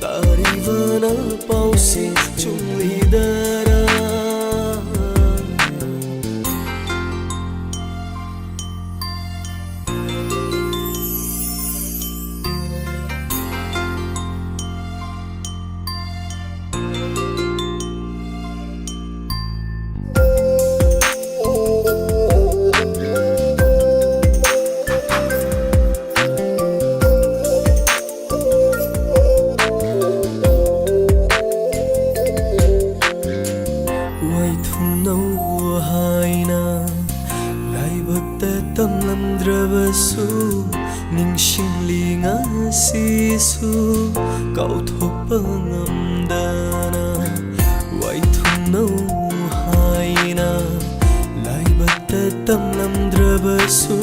ꯇꯥꯔꯤꯕꯅ ꯄꯥꯎꯁꯤ ꯆꯨꯝꯂꯤꯗꯔꯥ ꯇꯝꯂꯝꯗ꯭ꯔꯕꯁꯨ ꯅꯤꯡꯁꯤꯡꯂꯤ ꯉꯁꯤꯁꯨ ꯀꯥꯎꯊꯣꯛꯄ ꯉꯝꯗꯅ ꯋꯥꯏꯊꯨꯡꯅꯧ ꯍꯥꯏꯅ ꯂꯥꯏꯕꯛꯇ ꯇꯝꯂꯝꯗ꯭ꯔꯕꯁꯨ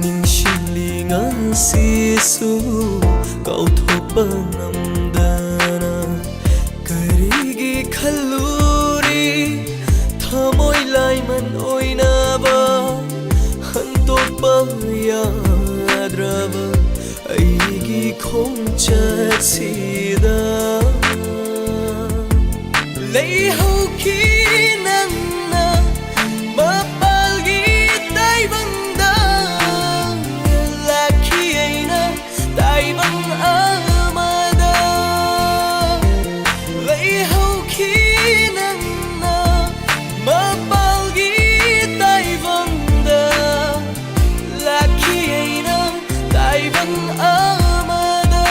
ꯅꯤꯡꯁꯤꯡꯂꯤ ꯉꯁꯤꯁꯨ ꯀꯥꯎꯊꯣꯛꯄ ꯉꯝꯗꯅ ꯀꯔꯤꯒꯤ ꯈꯜꯂꯨꯔꯤ ꯊꯃꯣꯏ ꯂꯥꯏꯃꯟ ꯑꯣꯏꯅꯕ ꯍꯟꯇꯣꯛꯄ ꯌꯥꯗ꯭ꯔꯕ ꯑꯩꯒꯤ ꯈꯣꯡꯆꯠꯁꯤꯗ ꯂꯩꯍꯧꯈꯤ ꯅꯪꯅ ꯃꯄꯥꯜꯒꯤ ꯇꯥꯏꯕꯪꯗ ꯂꯥꯛꯈꯤ ꯑꯩꯅ ꯇꯥꯏꯕꯪ ꯑꯃꯗ ꯂꯩꯍꯧꯈꯤ ꯅꯪꯅ ꯃꯄꯥꯜꯒꯤ ꯇꯥꯏꯕꯪꯗ ꯂꯥꯛꯈꯤ ꯑꯩꯅ ꯇꯥꯏꯕꯪ ꯑꯃꯗ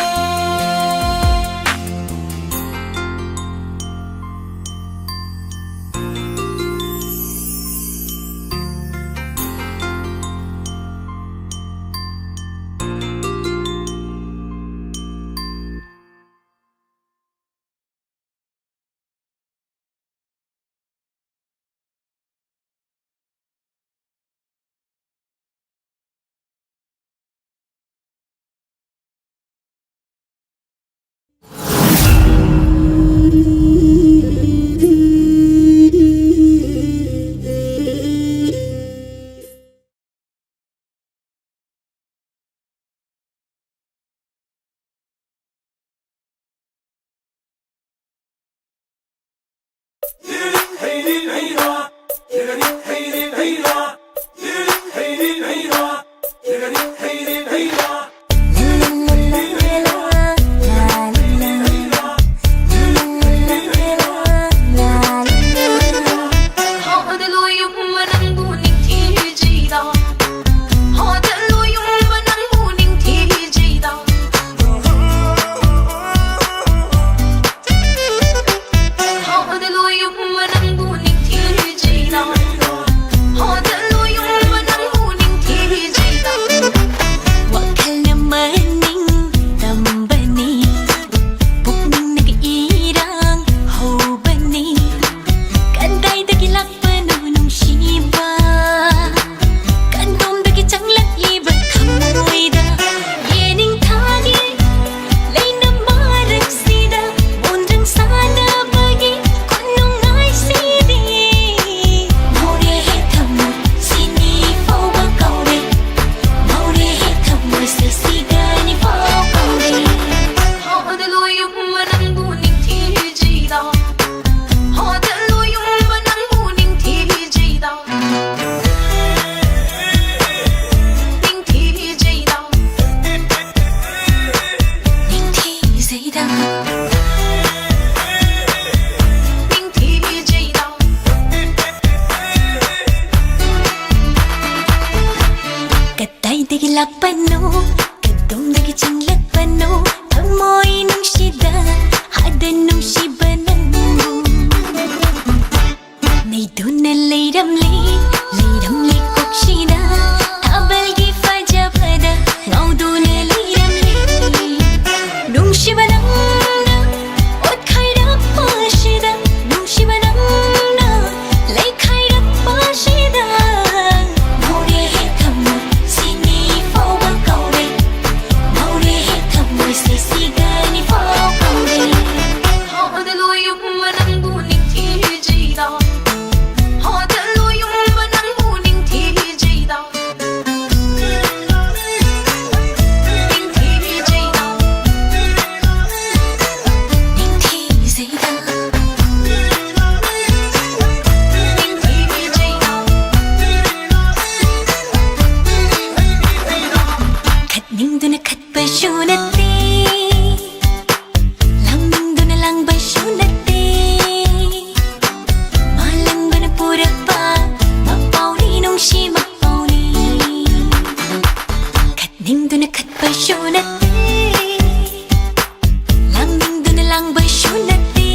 ꯂꯥꯡꯕꯁꯨ ꯅꯠꯇꯦ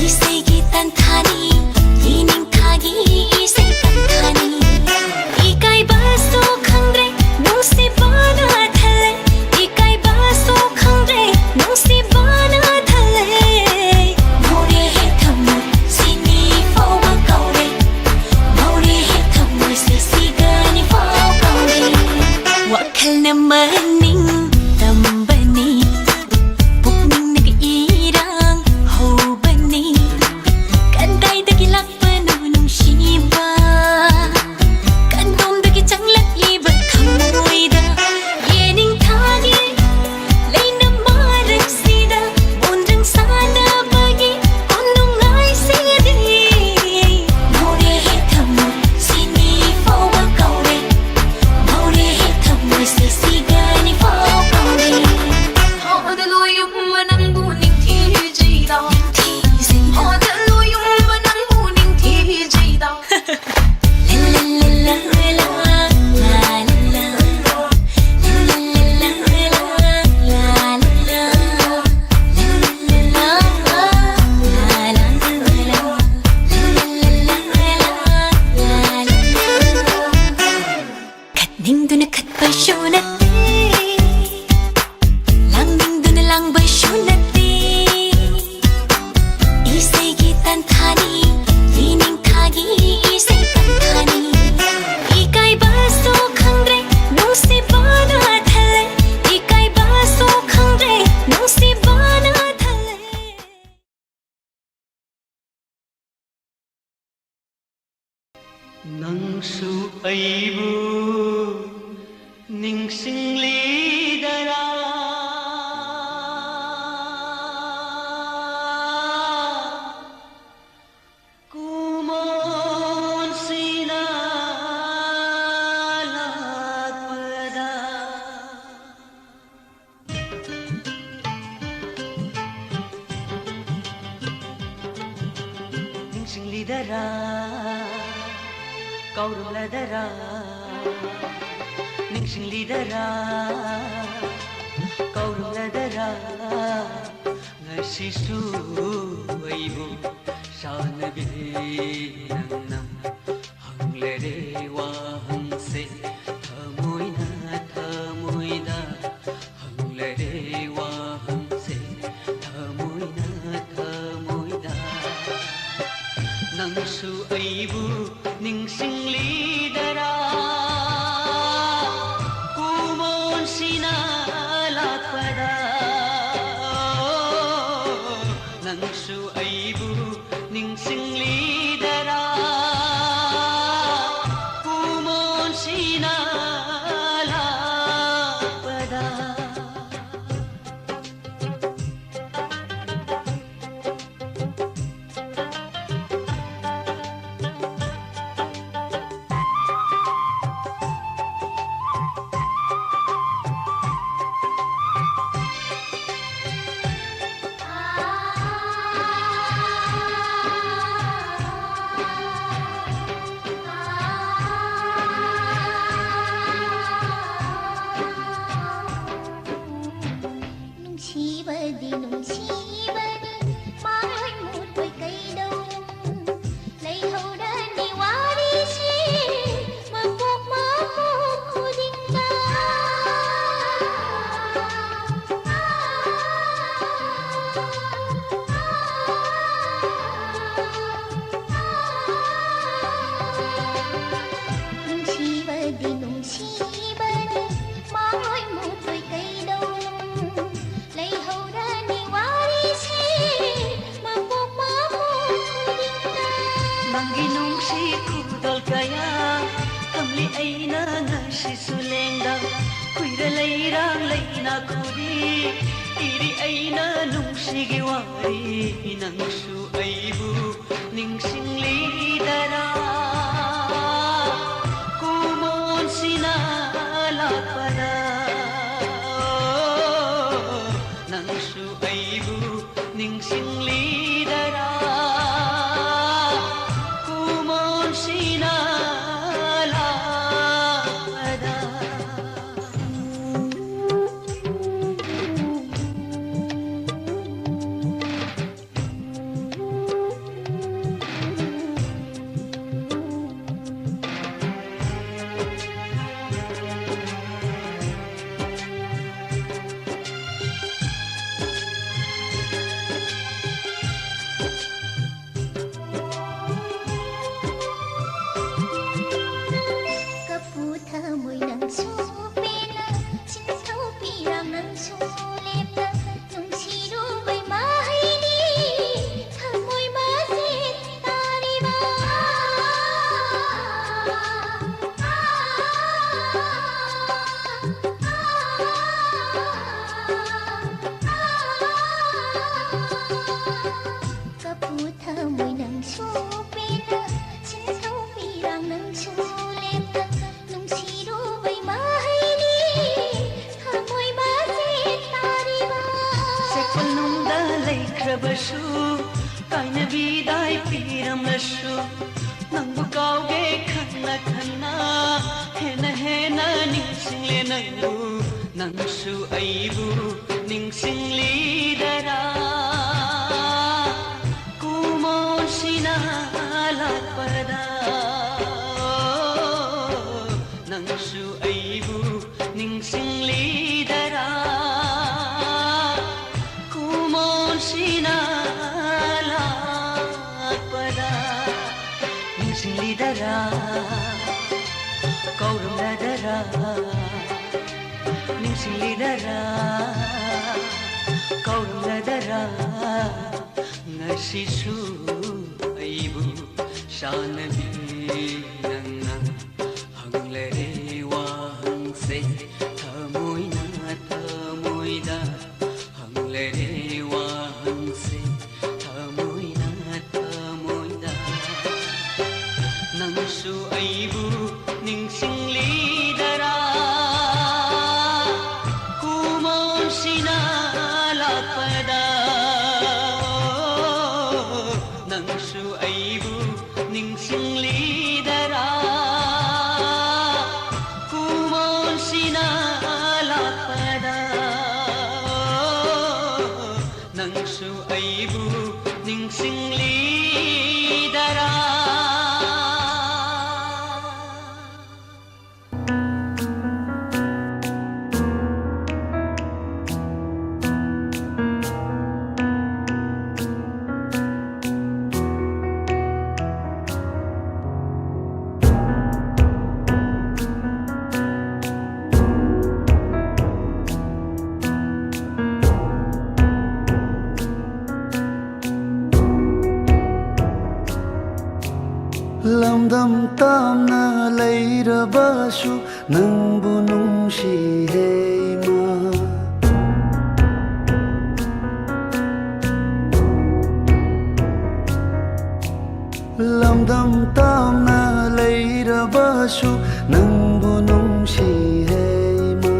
ꯏꯁꯩꯒꯤ ꯇꯟꯊꯥꯅꯤ ꯌꯦꯅꯤꯡꯊꯥꯒꯤ ꯏꯁꯩ ꯇꯟꯊꯥꯅꯤ 이까이바소 ꯈꯪꯗ꯭ꯔꯦ ꯅꯨꯡꯁꯤꯕꯅ ꯊꯜꯂꯦ 이까이바소 ꯈꯪꯗ꯭ꯔꯦ ꯅꯨꯡꯁꯤꯕꯅ ꯊꯜꯂꯦ 모래의 탐물 신이 포와 가오래 모래의 탐물새 시간이 포와 가오래 와칼 나만ning 담바니 복ning nag-iirang hobani kanday-dagi lakpano nung shiba kandomdagi changlak iba kamoyda yening thagi layna maragsida undang sana bagi undong ay sidi morehe thamur sini fowa kaure morehe thamur sisigani fowa kaure 어디로 용만한 부닝 TJ다 어디로 용만한 부닝 TJ다 갓닝두나 갓바쇼나떼 랑닝두나 랑바쇼나떼 이세기 딴타니 예닝타기 이세 딴타니 이까이바소 ඛꯪ드레 농시바나 탈레 이까이바소 ඛꯪ드레 농시바나 탈레 ꯅꯪꯁꯨ ꯑꯩꯕꯨ ꯅꯤꯡꯁꯤꯡꯂꯤꯗꯔꯥ ꯀꯨꯃꯣꯟꯁꯤꯅ ꯂꯥꯛꯄꯗ ꯅꯤꯡꯁꯤꯡꯂꯤꯗꯔꯥ ꯀꯧꯔꯝꯂꯗꯔꯥ ꯅꯤꯡꯁꯤꯡꯂꯤꯗꯔꯥ ꯀꯧꯔꯝꯂꯗꯔꯥ ꯉꯁꯤꯁꯨ ꯑꯩꯕꯨ ꯁꯥꯟꯅꯕꯤ ꯅꯪꯅ ꯍꯪꯂꯔꯦ ꯋꯥꯍꯪꯁꯦ ꯊꯃꯣꯏꯅ ꯊꯃꯣꯏꯗ ꯍꯪꯂꯔꯦ ꯋꯥꯍꯪꯁꯦ ꯊꯃꯣꯏꯅ ꯊꯃꯣꯏꯗ ꯅꯪꯁꯨ ꯑꯩꯕꯨ ꯅꯤꯡꯁꯤꯡꯂꯤꯗꯔꯥ ꯀꯨꯃꯣꯟꯁꯤꯅ ꯂꯥꯛꯄꯗ ꯅꯪꯁꯨ ꯑꯩꯕు ꯅꯤꯡꯁꯤꯡꯂꯤꯗꯔꯥ ꯀꯨꯃꯣꯟꯁꯤꯅ ꯂꯥꯛꯄꯗ ꯅꯨꯡꯁꯤꯕꯗꯤ ꯅꯨꯡꯁꯤꯕꯅꯤ ꯃꯥꯂꯣꯏ ꯃꯨꯠꯄꯣꯏ ꯀꯩꯗꯧ ꯂꯩꯍꯧꯔꯅꯤ ꯋꯥꯔꯤꯁꯤ ꯃꯄꯣꯛ ꯃꯄꯣꯛ ꯈꯨꯗꯤꯡꯗ ꯅꯨꯡꯁꯤꯕꯗꯤ ꯅꯨꯡꯁꯤꯕꯅꯤ ꯃꯥꯂꯣꯏ ꯃꯨꯠꯄꯣꯏ ꯀꯩꯗꯧ ꯂꯩꯍꯧꯔꯅꯤ ꯋꯥꯔꯤꯁꯤ ꯃꯄꯣꯛ ꯃꯄꯣꯛ ꯈꯨꯗꯤꯡꯗ ꯅꯪꯒꯤ ꯅꯨꯡꯁꯤ ꯈꯨꯗꯣꯜ ꯀꯌꯥ ꯀꯝꯂꯤ ꯑꯩꯅ ꯉꯁꯤꯁꯨ ꯂꯦꯡꯗ ꯀꯨꯏꯔ ꯂꯩꯔꯥꯡ ꯂꯩꯅꯥ ꯈꯨꯗꯤ ꯏꯔꯤ ꯑꯩꯅ ꯅꯨꯡꯁꯤꯒꯤ ꯋꯥꯔꯤ ꯅꯪꯁꯨ ꯑꯩꯕꯨ ꯅꯤꯡꯁꯤꯡꯂꯤꯗꯔꯥ ꯀꯨꯃꯣꯟꯁꯤꯅ ꯂꯥꯛꯄꯗ ꯅꯪꯁꯨ ꯑꯩꯕꯨ ꯅꯤꯡꯁꯤꯡꯂꯤꯗꯔꯥ ꯀꯨꯃꯣꯟꯁꯤꯅ ꯂꯥꯛꯄꯗ ꯄꯨꯟꯅꯨꯡꯗ ꯂꯩꯈ꯭ꯔꯕꯁꯨ ꯀꯥꯏꯅꯕꯤꯗꯥꯏ ꯄꯤꯔꯝꯂꯁꯨ ꯅꯪꯕꯨ ꯀꯥꯎꯒꯦ ꯈꯟꯅ ꯈꯟꯅ ꯍꯦꯟꯅ ꯍꯦꯟꯅ ꯅꯤꯡꯁꯤꯡꯂꯦ ꯅꯪꯕꯨ ꯅꯪꯁꯨ ꯑꯩꯕꯨ ꯅꯤꯡꯁꯤꯡꯂꯤꯗꯔꯥ ꯀꯨꯃꯣꯟꯁꯤꯅ ꯂꯥꯛꯄꯗ ꯅꯪꯁꯨ ꯑꯩꯕꯨ ꯅꯤꯡꯁꯤꯡꯂꯤꯗꯔꯥ ꯀꯨꯃꯣꯟꯁꯤꯅ ꯂꯥꯛꯄꯗ ꯅꯤꯡꯁꯤꯡꯂꯤꯗꯔꯥ ꯀꯧꯔꯝꯂꯗꯔꯥ ꯅꯤꯡꯁꯤꯡꯂꯤꯗꯔꯥ ꯀꯧꯔꯝꯂꯗꯔꯥ ꯉꯁꯤꯁꯨ ꯑꯩꯕꯨ ꯁꯥꯟꯅꯕꯤ ꯅꯪꯅ ꯍꯪꯂꯔꯦ ꯋꯥꯍꯪꯁꯦ ꯊꯃꯣꯏꯅ ꯊꯃꯣꯏꯗ ꯍꯪꯂꯔꯦ ꯋꯥꯍꯪꯁꯦ ꯊꯃꯣꯏꯅ ꯊꯃꯣꯏꯗ ꯅꯪꯁꯨ ꯑꯩꯕꯨ ꯅꯤꯡꯁꯤꯡꯂꯤꯗꯔꯥ ꯀꯨꯃꯣꯟꯁꯤꯅ ꯂꯥꯛꯄꯗ ꯅꯪꯁꯨ ꯑꯩꯕు ꯅꯤꯡꯁꯤꯡꯂꯤꯗꯔꯥ ꯀꯨꯃꯣꯟꯁꯤꯅ ꯂꯥꯛꯄꯗ ꯅꯪꯁꯨ ꯑꯩꯕꯨ ꯅꯤꯡꯁꯤꯡꯂꯤꯗꯔꯥ ꯂꯝꯗꯝ ꯇꯥꯝꯅ ꯂꯩꯔꯕꯁꯨ ꯅꯪꯕꯨ ꯅꯨꯡꯁꯤꯍꯦ ꯏꯃꯥ ꯂꯝꯗꯝ ꯇꯥꯝꯅ ꯂꯩꯔꯕꯁꯨ ꯅꯪꯕꯨ ꯅꯨꯡꯁꯤꯍꯦ ꯏꯃꯥ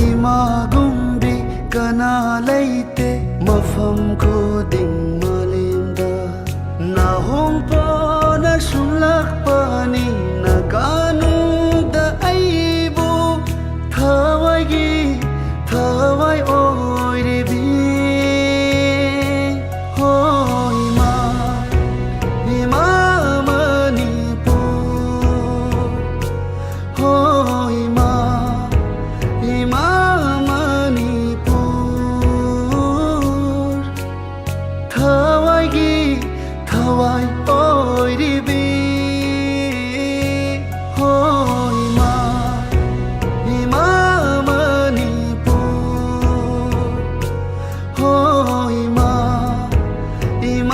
ꯏꯃꯥꯒꯨꯝꯕꯤ ꯀꯅꯥ ꯂꯩꯇꯦ ꯃꯐꯝ ꯈꯨꯗꯤꯡ ꯃꯥꯂꯦꯝꯗ ꯅꯥꯍꯣꯡꯄꯣꯅ ꯁꯨꯝꯂꯛꯄꯅꯤ ꯅꯥꯒꯥꯅꯨꯡꯗ ꯑꯩꯕꯨ ꯊꯋꯥꯏꯒꯤ ꯊꯋꯥꯏ ꯑꯣꯏꯔꯤꯕꯤ ꯍꯣ ꯏꯃꯥ 이마 머니푸르 호 이마 이마 머니푸르 타와이기 타와이 오이리비 호 이마 이마 머니푸르 호 이마 이마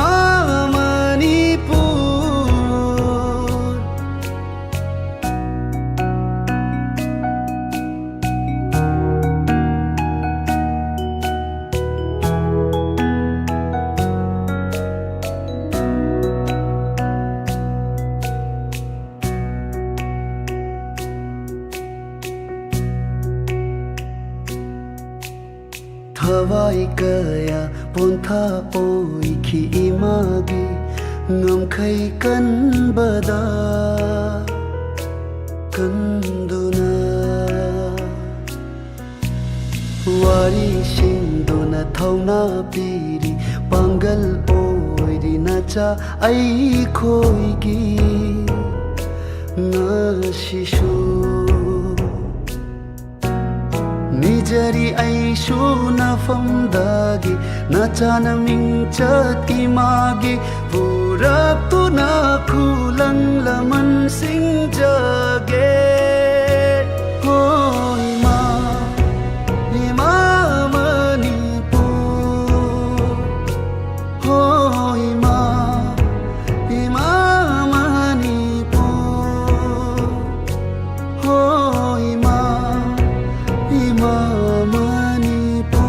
Thawai kaya pontha oi khi imagi ngam khai kan bada kanduna wari singduna thauna piri pangal oi ri na cha ai khoi gi na shishu Nijari aishu na famdagi na chana mingchat imagi purap tu na kulang laman sing jage oh ima ima manipur oh ima ima manipur oh ima Ima Manipur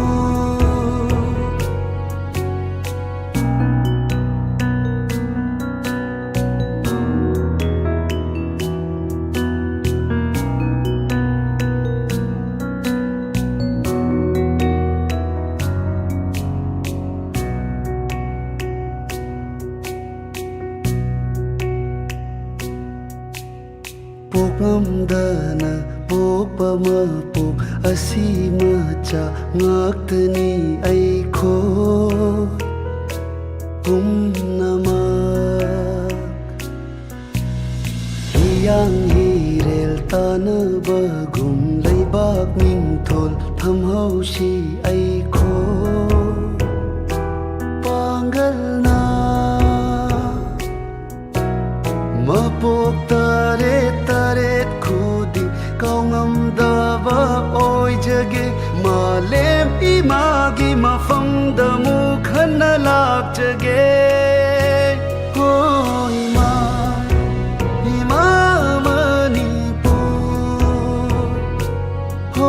ꯄꯣꯛꯂꯝꯗꯅ ꯄꯣꯛꯄ ꯃꯄꯣꯛ ꯑꯁꯤ ꯃꯆꯥ ꯉꯥꯛꯇꯅꯤ ꯑꯩꯈꯣꯏ ꯄꯨꯝꯅꯃꯛ ꯍꯤꯌꯥꯡ ꯍꯤꯔꯦꯜ ꯇꯥꯟꯅꯕꯒꯨꯝ ꯂꯩꯕꯥꯛ ꯅꯤꯡꯊꯣꯜ ꯊꯝꯍꯧꯁꯤ ꯑꯩꯈꯣꯏ ꯄꯥꯡꯒꯜꯅ ꯃꯄꯣꯛ ꯇꯔꯦꯠ ꯇꯔꯦꯠ ꯈꯨꯗꯤꯡ ꯀꯥꯎꯉꯝꯗꯕ ꯑꯣꯏꯖꯒꯦ ꯃꯥꯂꯦꯝ ꯏꯃꯥꯒꯤ ꯃꯐꯝꯗ ꯑꯃꯨꯛ ꯍꯟꯅ ꯂꯥꯛꯆꯒꯦ ꯍꯣ ꯏꯃꯥ 이마 머니뿐 호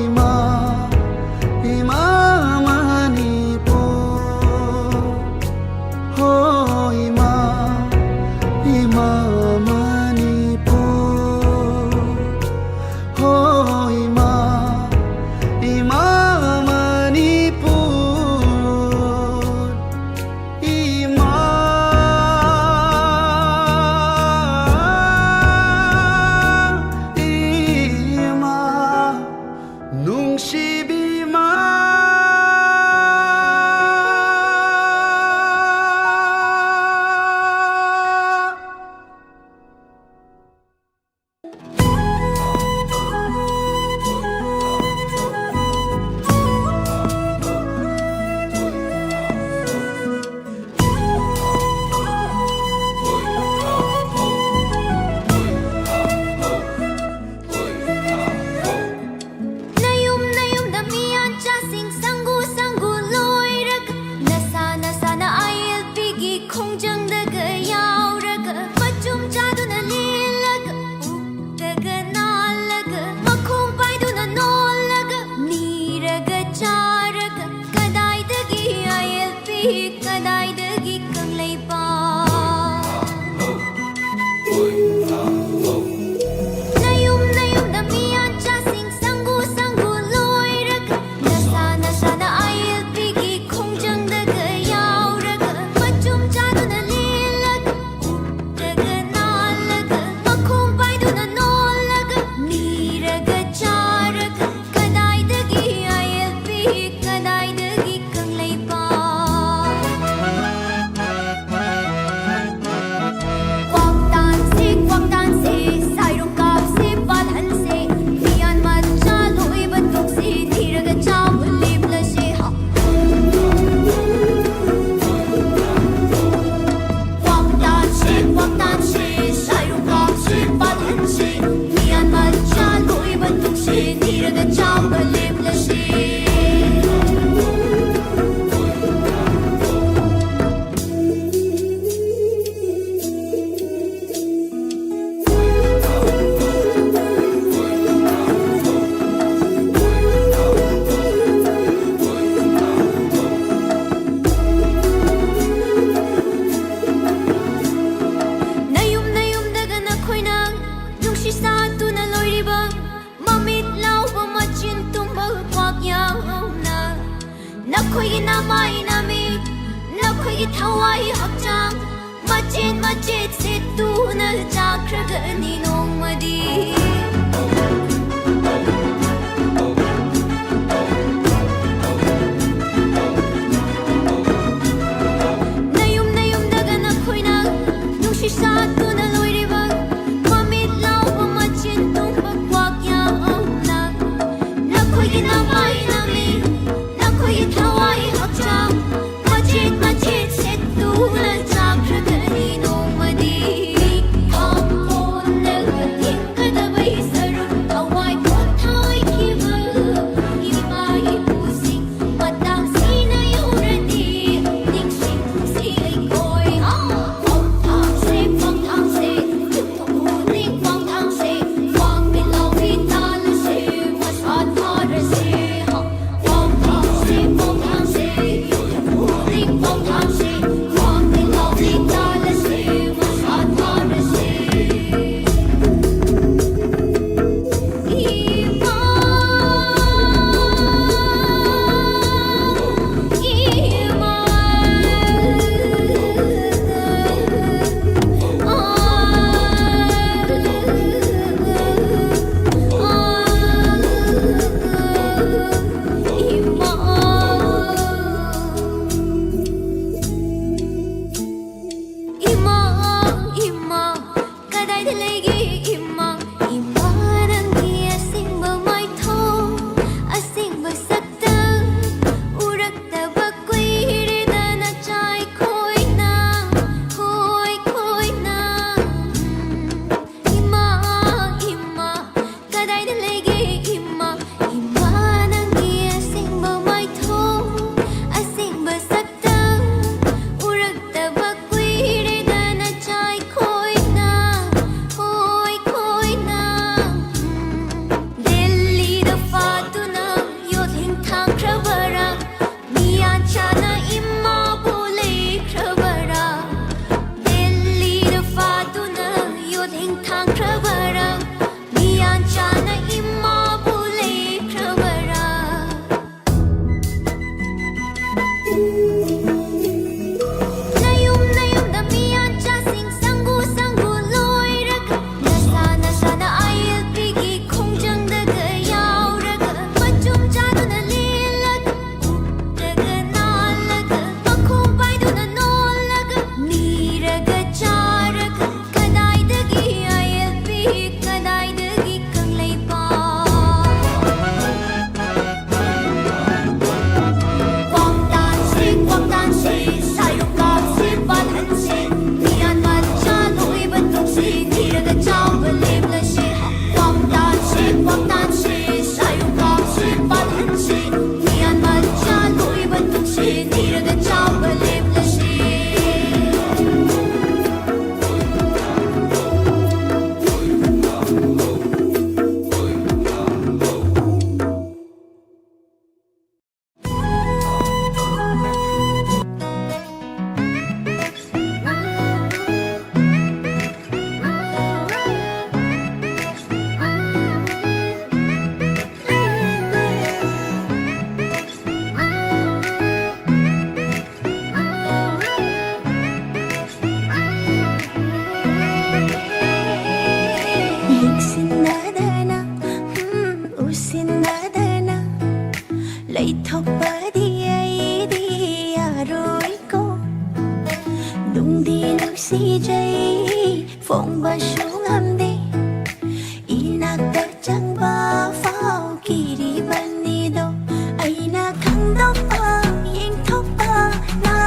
이마 머니뿐 호 이마 머니뿐 호 이마 머니뿐 ꯅꯈꯣꯏꯒꯤ ꯅꯃꯥꯏ ꯅꯃꯤꯠ ꯅꯈꯣꯏꯒꯤ ꯊꯋꯥꯏ ꯍꯛꯆꯥꯡ ꯃꯆꯦꯠ ꯃꯆꯦꯠ ꯁꯦꯠꯇꯨꯅ ꯆꯥꯈ꯭ꯔꯒꯅꯤ ꯅꯣꯡꯃꯗꯤ 나욤 나욤다가 나코이나 눈시 사투나 로이리바 마밋 라오바 마친 뚱박 꽉야나 나코이 나마이 나미 나코이 타와이 확장 마칫 마칫 셋두나 잡혀가니 노마디 컴포 내가 팅가다바이 서루가 nungsijay phong ba sung amde inakta changba phao kiri banido aina khangdok pa yengthok pa na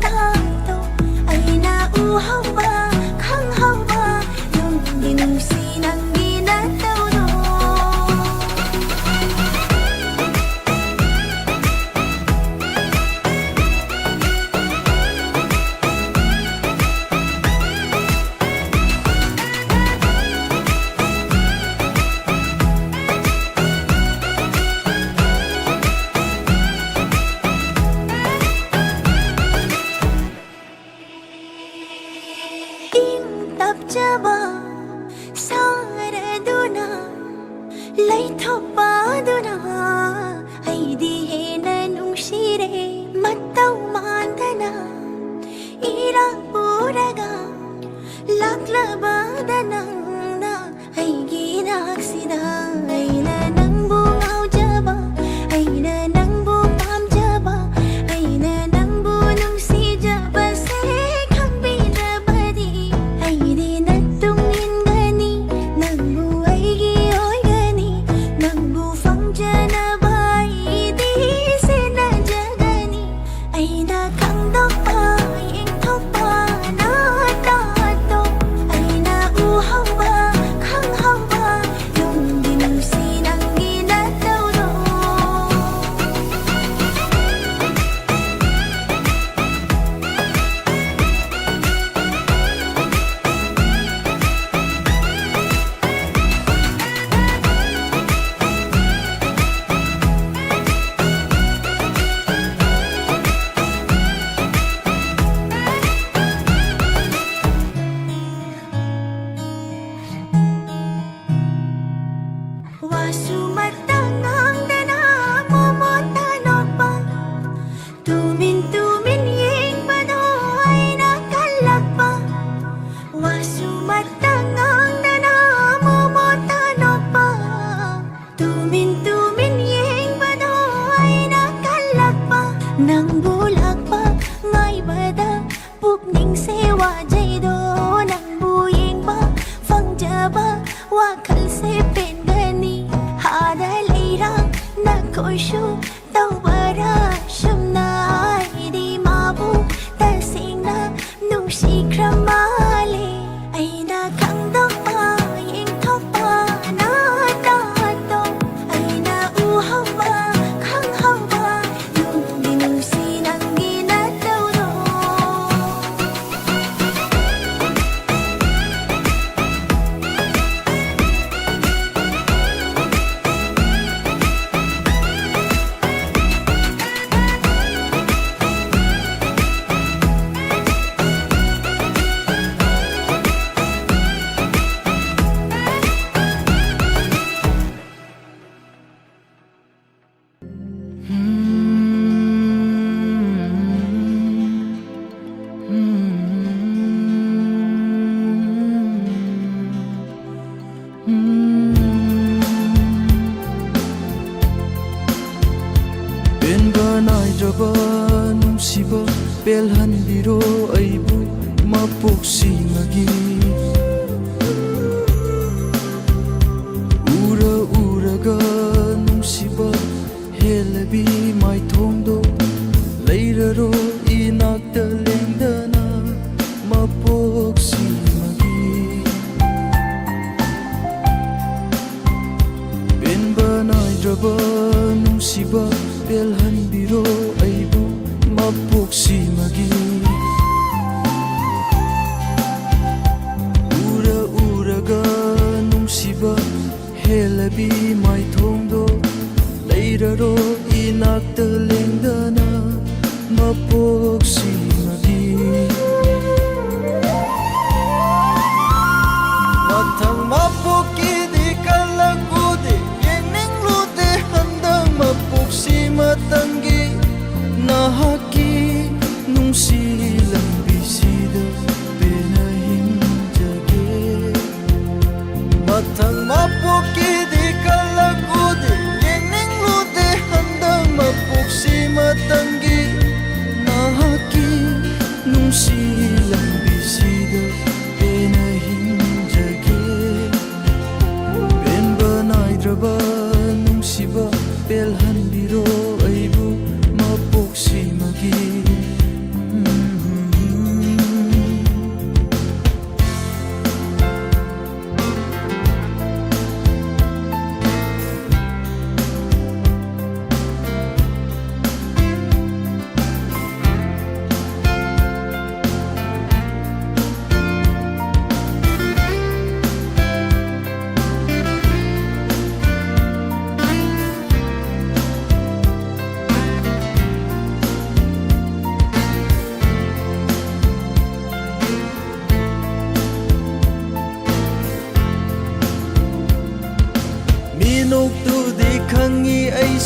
tangto aina uhau ba khang hau ba nunggi nungsi nanggi na tawdo tapchaba saraduna laithopaduna aidi hena nungsire mattau mandana ira puraga laklabadana aigi naksida aina nangbu ngaujaba aina nangbu pamjaba aina nangbu nungsijaba se khambirabadi aidi natungingani nangbu aigi oigani nangbu famjanaba aidi sena jagani aina khangdokpa yengthokpa na tato aina uhauba khanghauba nunggi nungsi nanggi na tawdo Wasumatangangdana momotanokpa tumin yengbado ay nakalakpa Wasumatangangdana momotanokpa tumin yengbado ay nakalakpa nang bulakpa ngay bada pupning sewa jaydo nang buyeng pa fangjaba wakal se pengani hada leirang na koishu tawara shumna di mabu tasingna nungsi kramale aina khangdokpa yengthokpa na tato aina uhauba khanghauba nunggi nungsi nanggi na tawdo Benba naijaba nungsiba belhanbiro aibu mapoksingagi ura uraga nungsiba helabi maithongdo leiraro inakta lengdana mapoksingagi Benba naijaba nungsiba belhanbiro aibu mapoksimagi ura uraga nungsiba helabi maithongdo leiraro inakta lengdana mapoksimagi mathang mapokidi kalagude yeninglude handang mapoksimatangi nahaki nungsi lambisida penahimjage mathang mapokidi kalagude yeninglude handang mapoksimatangi nahaki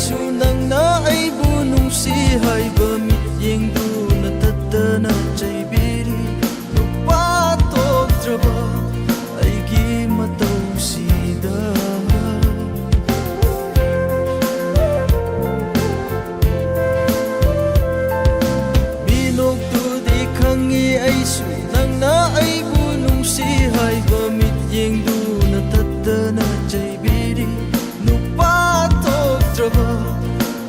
ꯑꯩꯁꯨ ꯅꯪꯅ ꯑꯩꯕꯨ ꯅꯨꯡꯁꯤ ꯍꯥꯏꯕ ꯃꯤꯠꯌꯦꯡꯗꯨꯅ ꯇꯠꯇꯅ ꯆꯩꯕꯤꯔꯤ ꯅꯨꯄꯥ ꯊꯣꯛꯇ꯭ꯔꯕ ꯑꯩꯒꯤ ꯃꯇꯧꯁꯤꯗ ꯃꯤꯅꯣꯛꯇꯨꯗꯤ ꯈꯪꯉꯤ ꯑꯩꯁꯨ ꯅꯪꯅ ꯑꯩꯕꯨ ꯅꯨꯡꯁꯤ ꯍꯥꯏꯕ ꯃꯤꯠꯌꯦꯡꯗꯨꯅ ꯇꯠꯇꯅ ꯆꯩꯕꯤꯔꯤ ꯅꯨꯄꯥ ꯊꯣꯛꯇ꯭ꯔꯕ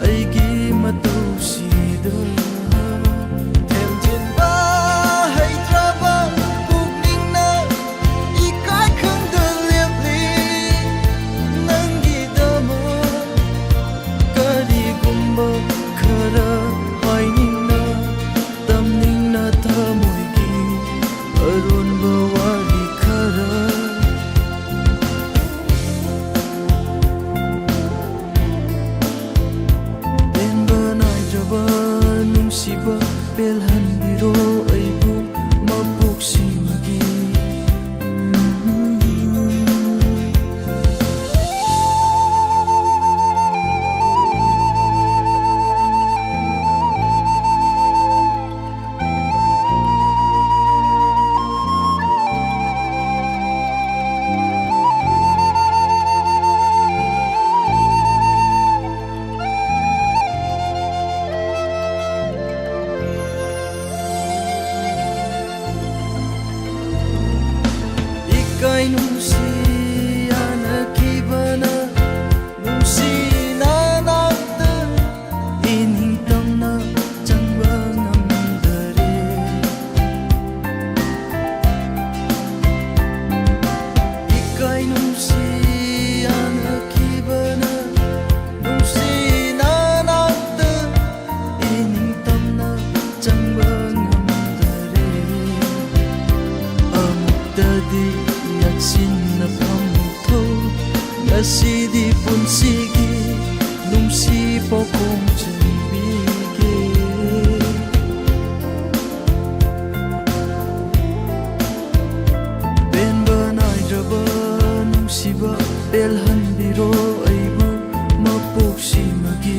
ꯑꯩꯒꯤ ꯃꯇꯧꯁꯤꯗ ꯊꯦꯝꯖꯤꯟꯕ ꯍꯩꯇ꯭ꯔꯕ ꯄꯨꯛꯅꯤꯡꯅ 이까이 흔들리리 ꯅꯪꯒꯤꯗꯃꯛ ꯀꯔꯤꯒꯨꯝꯕ ꯈꯔ ꯍꯥꯏꯅꯤꯡꯅ ꯇꯝꯅꯤꯡꯅ ꯊꯃꯣꯏꯒꯤ ꯑꯔꯣꯟꯕ ꯋꯥꯔꯤ ꯈꯔ ꯄꯦꯟꯕ ꯅꯥꯏꯗ꯭ꯔꯕ ꯅꯨꯡꯁꯤꯕ ꯄꯦꯜꯍꯟꯕꯤꯔꯣ ꯑꯩꯕꯨ ꯃꯄꯣꯛꯁꯤꯃꯒꯤ 이까이 눈시안하기바나 눈시나 낙듯 이닝땀나 장방남들이 이까이 눈시안하기바나 눈시나 낙듯 이닝땀나 장방남들이 아무따디 Sinapamto Nasidi punsigi Numsipo kong jambigi Benba naidraba Numsiba Belhanbiro Aibu Mapoksimagi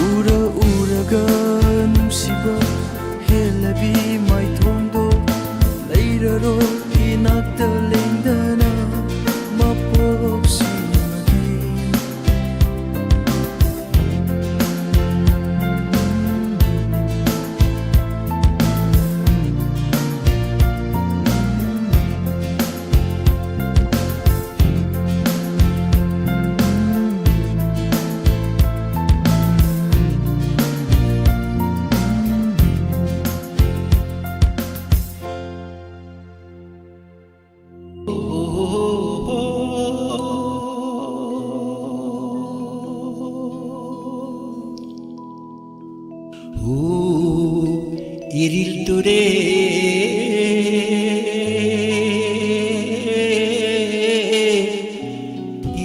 Ura uraga Numsiba Helabi maithongdo leiraro inakta lengdana mapoksimagi Iril ture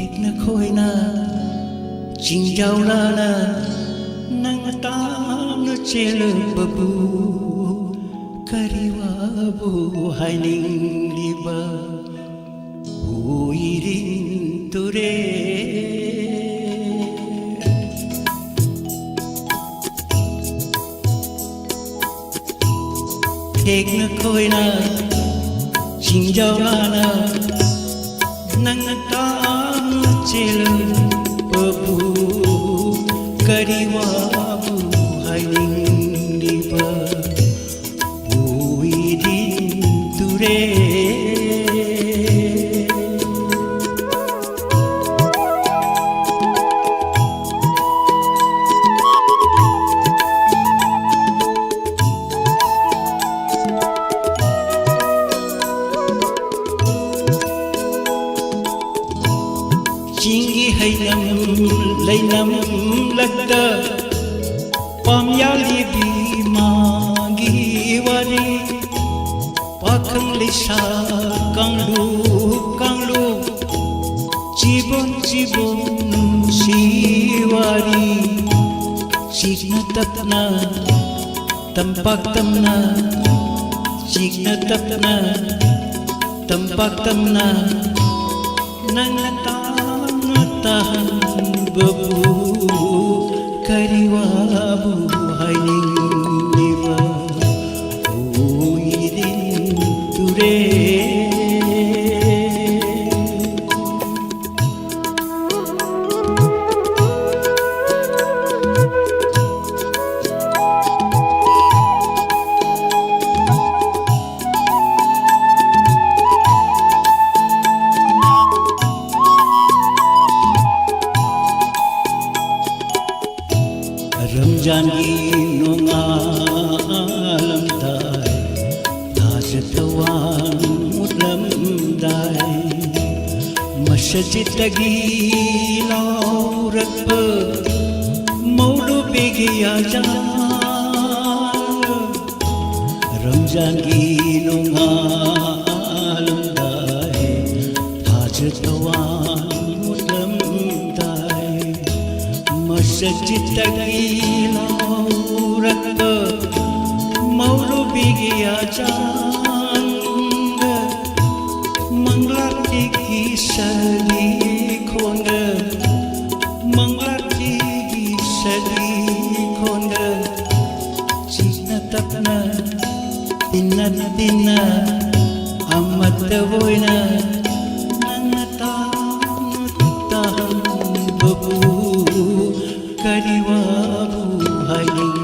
ek na khoi na ching jau na na nang ta na chel babu kariwa bu haining liba iril ture Ek na khoi na ching jau na na nang ta chel babu kariwa bu haining liba uidin ture Chingi hainam lainam lagda pam yali bi mangi wari pakhang lisa kanglu kanglu jibon jibon siwari signa tapna tampak tamna signa tapna tampak tamna nang ta tahan bebu kariwabu hainingniba uidin ture Ramjan ginunga alam dai tajatawan mudlam dai masjid lagi laurat pe maulu begi aja Ramjan ginunga alam dai tajatawan mudlam dai masjid lagi maulu bigi ajan manglati kisali konda manglati kisali konda cina tapna dinna amat boina nangata tahan bebu kariwabu haing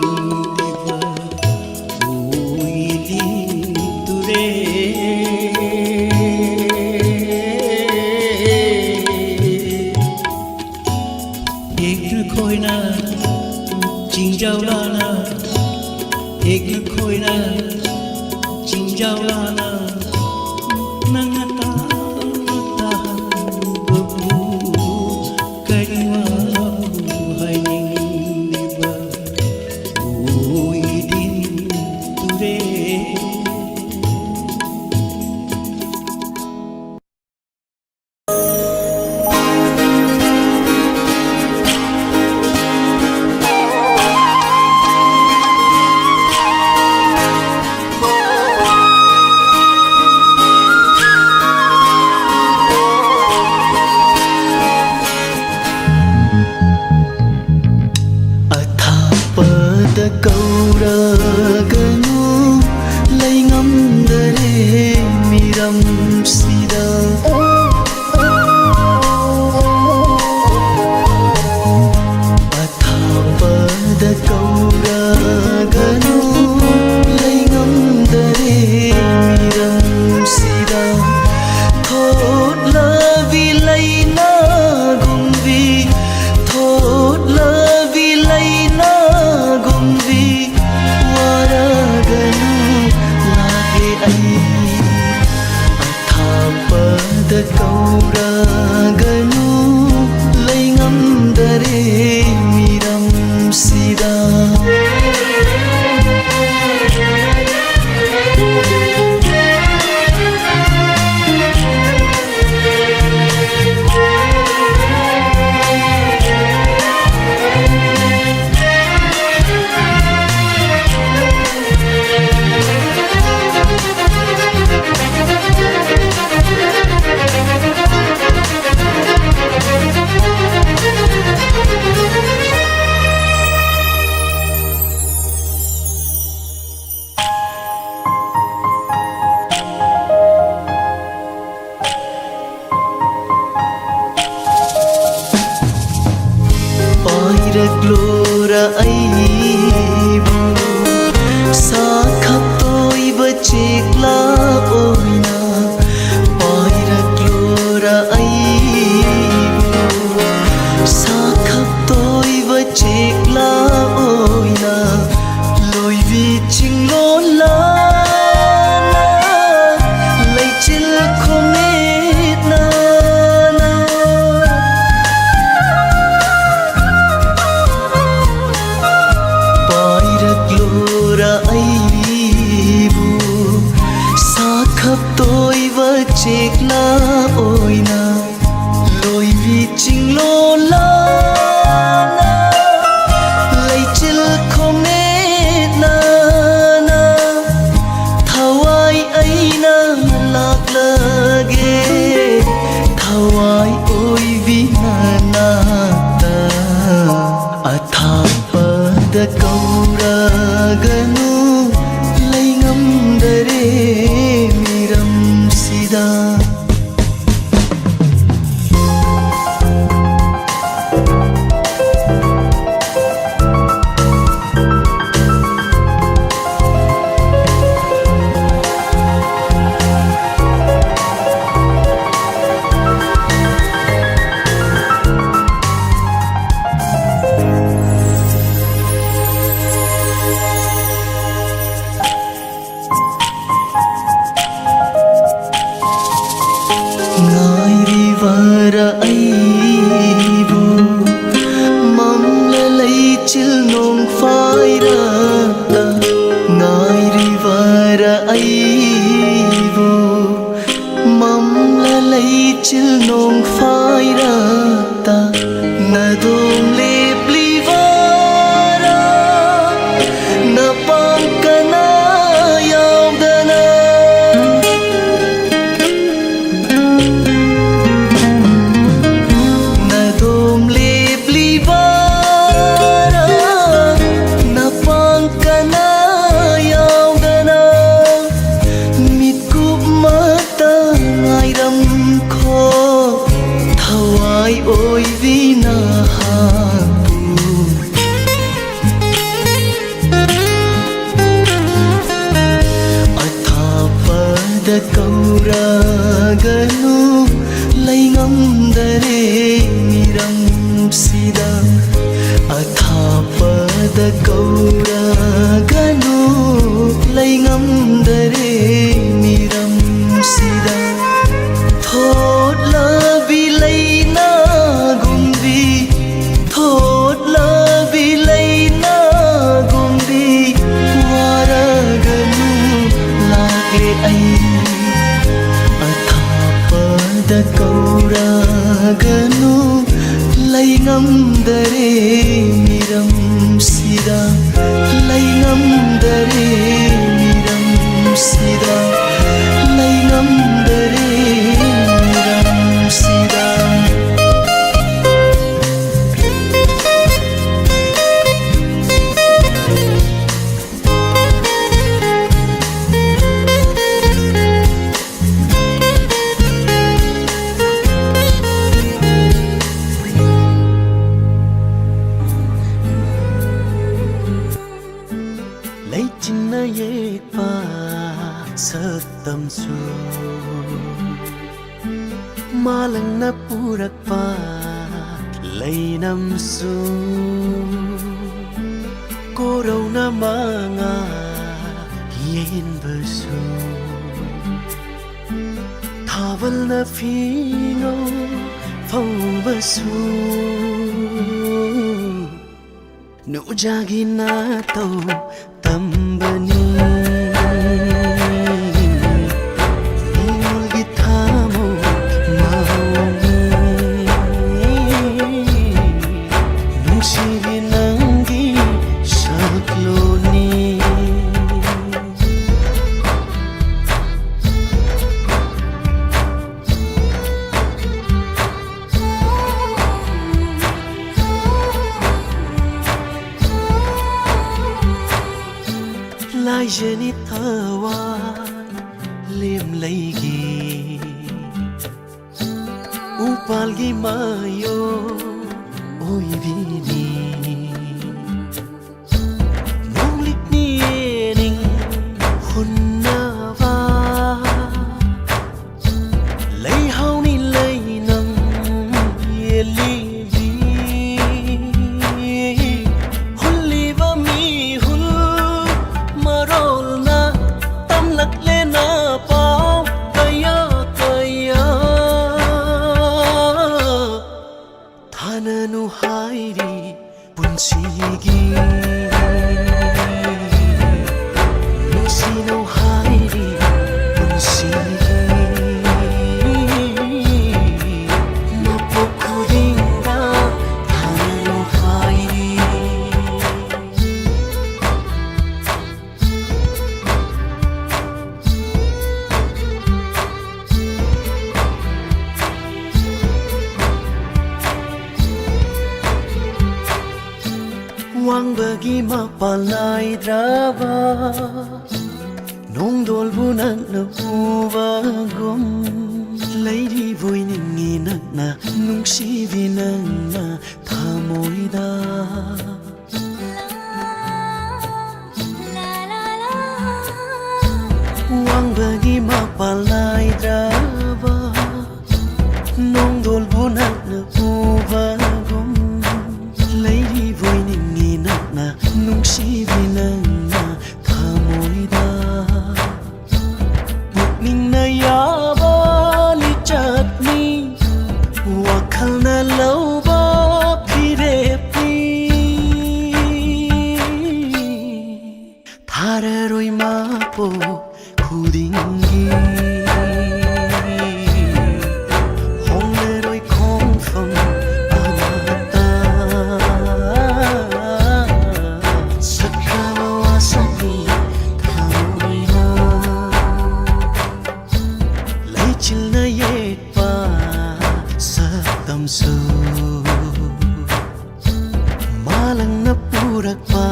lage thawai oi vi na ꯑꯊꯥꯞꯄꯗ ꯀꯧꯔꯒꯅꯨ ꯂꯩꯉꯝꯗꯔꯦ ꯃꯤꯔꯝꯁꯤꯗ aibu mamla leichil nong faira ta ngai rivara aibu mamla leichil nong faira ta nadom leplivara na pangkana yaudana ôi vina hapu athapada kauraganu laingamdare miram sida athapada kauraganu laingamdare miram sida thotla bilaina athapada kauraganu laingamdare miram sida laingamdare miram sida laingamdare miram sida Leichina yekpa satam su malang na purakpa lainam su koraw na mga yen basu thawal na fingo phong basu no jagi na to tambani ingol githamo mauni nungsi nangi sakloni lai jeni thawa lem leigi upal gi mayo oi vini nonglik ni ening hunnawa lei hau ni lei nang yeli Hananu hairi punsigi Nusino hairi punsigi Napokudinga hananu hairi Wang bagi mapalay draba Nong dolbu nang na ubagom Lady boy ningi nang na Nung sivi nang na Tamoy da Wang bagi mapalay draba Nong dolbu nang na ubagom Lady boy ningi nang na Nung sivi nang na Tamoy da Bukning na yaba li chatni Wakal na lauba pirepi Thararoi mapo khudingi Hongleroi khongfang amata Sakrama wasani thamoi na Leichil na yetpa satam su Malang na purak pa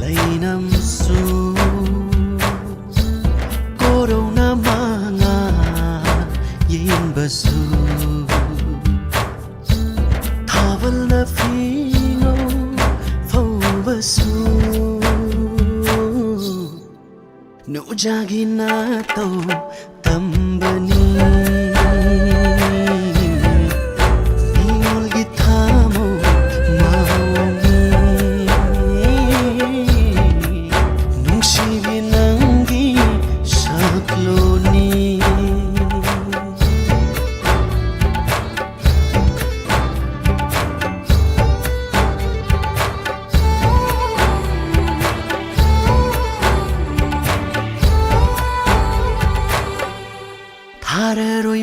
Lainam su Koro na mga yin basu Tawal na fino Fau basu No jagi na to tambani Ingol gitamo mawangi Nung sivi nanggi sakloni Thararoi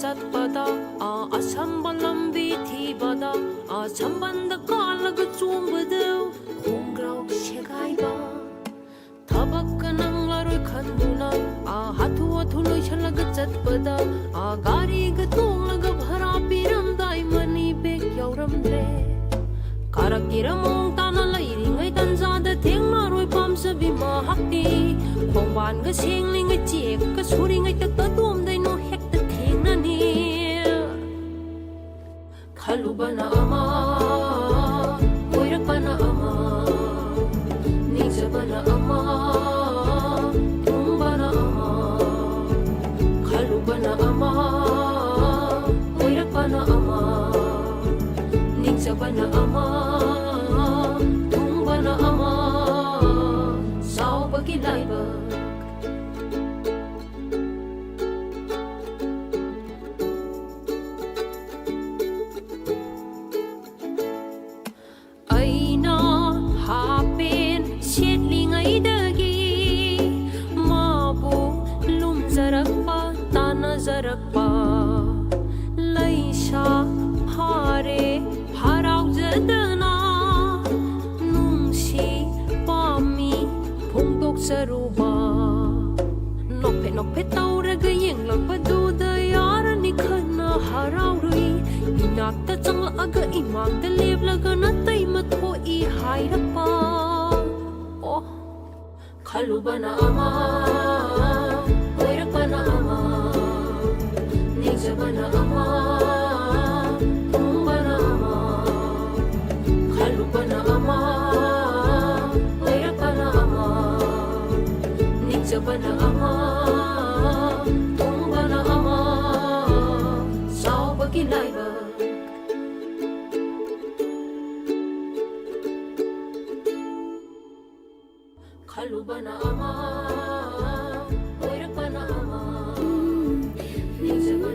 ꯆꯠꯄꯗ ꯑꯁꯝꯕ ꯂꯝꯕꯤ ꯊꯤꯕꯗ ꯁꯝꯕꯟꯗ ꯀꯥꯜꯂꯒ ꯆꯣꯡꯕꯗ ꯈꯣꯡꯒ꯭ꯔꯥꯎ ꯁꯦꯒꯥꯏꯕ ꯊꯕꯛꯀ ꯅꯪꯂꯔꯣꯏ ꯈꯟꯗꯨꯅ ꯍꯥꯊꯨ ꯍꯥꯊꯨ ꯂꯣꯏꯁꯜꯂꯒ ꯆꯠꯄꯗ ꯒꯥꯔꯤꯒ ꯇꯣꯡꯂꯒ ꯚꯔꯥ ꯄꯤꯔꯝꯗꯥꯏ ꯃꯅꯤ ꯕꯦꯒ ꯌꯥꯎꯔꯝꯗ꯭ꯔꯦ ꯀꯥꯔꯛꯀꯤꯔ ꯃꯑꯣꯡ ꯇꯥꯅ ꯂꯩꯔꯤꯉꯩ ꯇꯟꯖꯥꯗ ꯊꯦꯡꯅꯔꯣꯏ ꯄꯥꯝꯖꯕꯤ ꯃꯍꯥꯛꯇꯤ ꯈꯣꯡꯕꯥꯟꯒ ꯁꯦꯡꯂꯤꯉꯩ ꯆꯦꯛꯀ ꯁꯨꯔꯤꯉꯩꯗ ꯀꯗꯣꯝꯗꯩꯅꯣ ꯍꯦꯛꯇ ꯊꯦꯡꯅꯅꯤ ꯈꯜꯂꯨꯕꯅ ꯑꯃ ꯑꯣꯏꯔꯛꯄꯅ ꯑꯃ ꯅꯤꯡꯖꯕꯅ ꯑꯃ ꯊꯨꯡꯕꯅ ꯑꯃ ꯈꯜꯂꯨꯕꯅ ꯑꯃ ꯑꯣꯏꯔꯛꯄꯅ ꯑꯃ ꯅꯤꯡꯖꯕꯅ ꯑꯃ ꯊꯨꯡꯕꯅ ꯑꯃ ꯁꯥꯎꯕꯒꯤ ꯂꯥꯏꯕꯛ ꯑꯩꯅ ꯍꯥꯞꯄꯦꯟ ꯁꯦꯠꯂꯤꯉꯩꯗꯒꯤ ꯃꯥꯕꯨ ꯂꯨꯝꯖꯔꯛꯄ ꯇꯥꯟꯅꯖꯔꯛꯄ ꯂꯩꯁꯥ ꯐꯥꯔꯦ ꯍꯔꯥꯎꯖꯗꯅ ꯅꯨꯡꯁꯤ ꯄꯥꯝꯃꯤ ꯐꯣꯡꯗꯣꯛꯆꯔꯨꯕ ꯅꯣꯛꯐꯦꯠ ꯅꯣꯛꯐꯦꯠ ꯇꯧꯔꯒ ꯌꯦꯡꯂꯛꯄꯗꯨꯗ ꯌꯥꯔꯅꯤ ꯈꯟꯅ ꯍꯔꯥꯎꯔꯨꯏ ꯏꯅꯥꯛꯇ ꯆꯪꯂꯛꯑꯒ ꯏꯃꯥꯡꯗ ꯂꯦꯞꯂꯒ ꯅꯥꯇꯩꯃ ꯊꯣꯛꯏ ꯍꯥꯏꯔꯛꯄ ꯑꯣ ꯈꯜꯂꯨꯕꯅ ꯑꯃ ꯑꯣꯏꯔꯛꯄꯅ ꯑꯃ ꯅꯤꯡꯖꯕꯅ ꯑꯃ ꯊꯨꯡꯕꯅ ꯑꯃ ꯈꯜꯂꯨꯕꯅ ꯑꯃ ꯑꯣꯏꯔꯛꯄꯅ ꯑꯃ ꯅꯤꯡꯖꯕꯅ ꯑꯃ ꯊꯨꯡꯕꯅ ꯑꯃ ꯁꯥꯎꯕꯒꯤ ꯂꯥꯏꯕꯛ ꯈꯜꯂꯨꯕꯅ ꯑꯃ ꯑꯣꯏꯔꯛꯄꯅ ꯑꯃ ꯅꯤꯡꯖꯕꯅ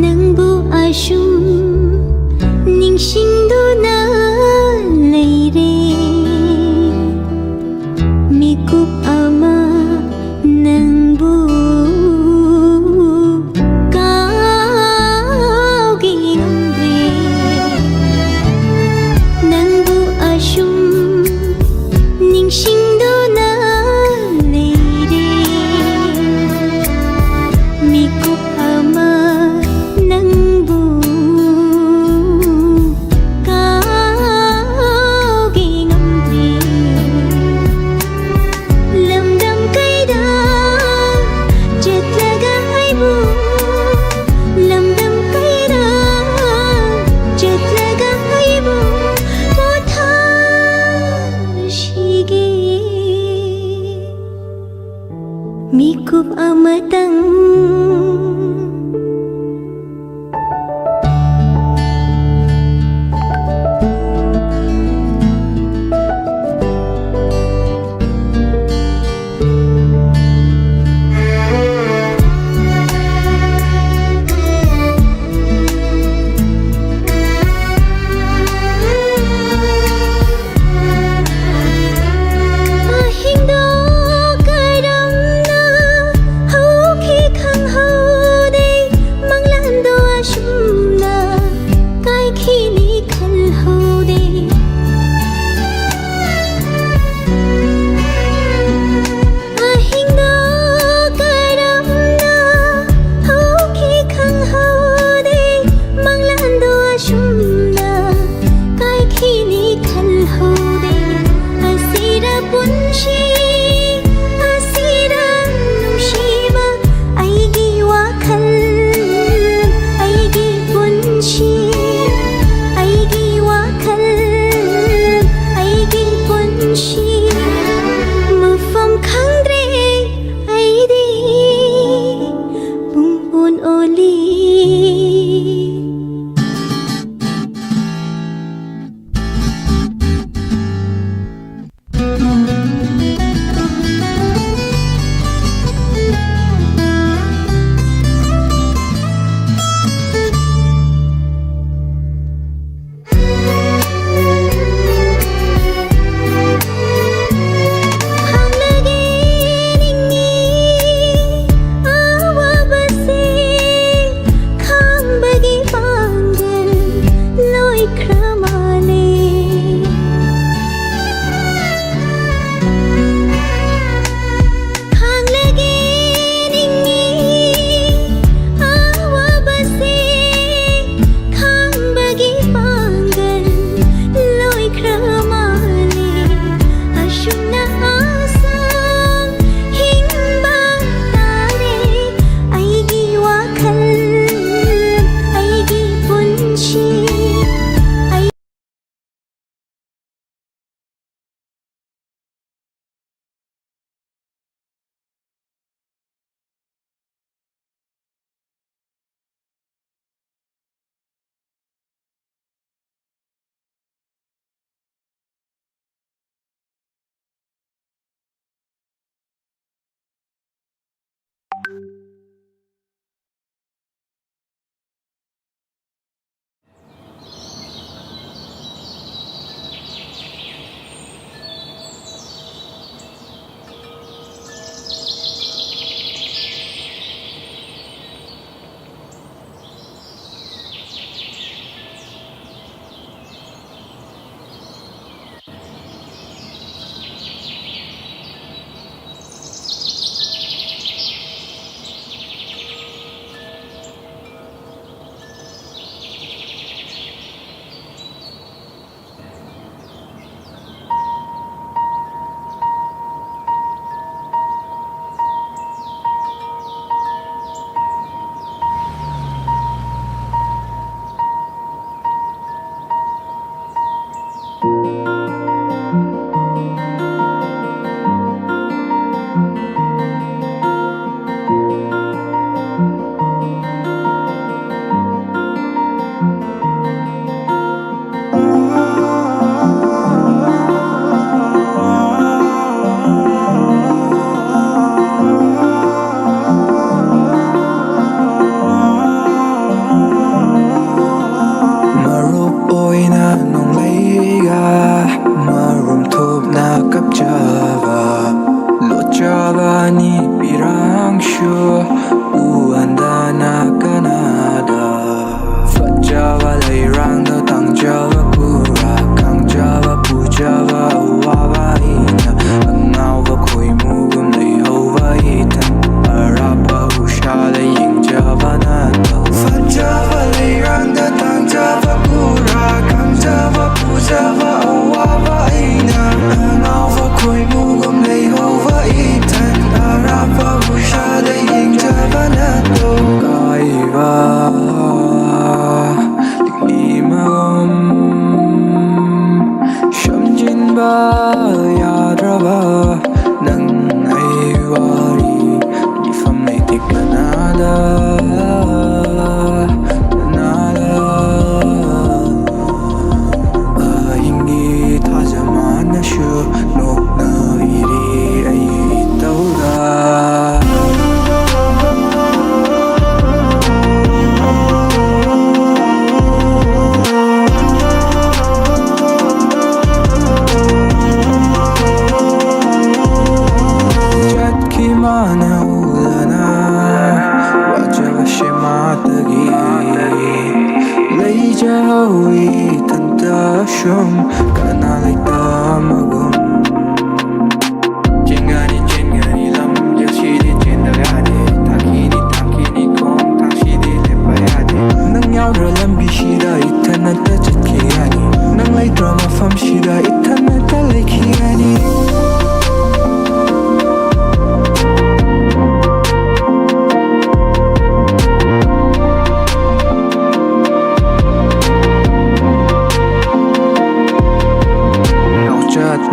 ꯅꯪꯕꯨ ꯑꯁꯨꯝ ꯅꯤꯡꯁꯤꯡꯗꯨꯅ ꯂꯩꯔꯦ ꯃꯤꯀꯨꯞ ꯑꯃ ꯅꯪꯕꯨ ꯀꯥꯎꯒꯦ ꯉꯝꯗ꯭ꯔꯦ ꯅꯪꯕꯨ ꯑꯁꯨꯝ ꯅꯤꯡꯁꯤꯡꯗꯨꯅ ꯂꯩꯔꯦ ꯃꯤꯀꯨꯞ ꯑꯃ ꯅꯪꯕꯨ ꯀꯥꯎꯒꯦ ꯉꯝꯗ꯭ꯔꯦ ꯂꯝꯗꯝ ꯀꯩꯗ ꯆꯠꯂꯒ ꯑꯩꯕꯨ ꯂꯝꯗꯝ ꯀꯩꯗ ꯆꯠꯂꯒ ꯑꯩꯕꯨ ꯄꯣꯊꯥꯔꯁꯤꯒꯦ ꯃꯤꯀꯨꯞ ꯑꯃꯇꯪ ꯑꯍꯤꯡꯗꯣ ꯀꯔꯝꯅ ꯍꯧꯈꯤ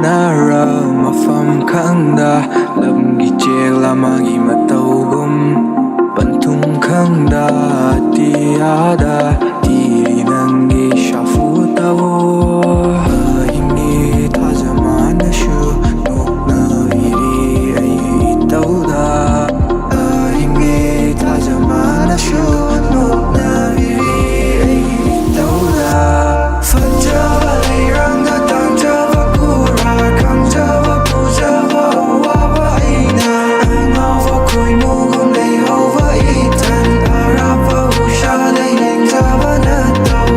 nara mafam khangda lamgi chek lamagi matawgum panthung khangda tiada tiri nangi shafu tawo hingi thajamana shu nokna viri ai tauda hingi thajamana shu nokna viri ai tauda fajjava leirangda tangjava pura kangjava pujava wava ina ngava kuinugum leihova itan arapa ushada ingjava natau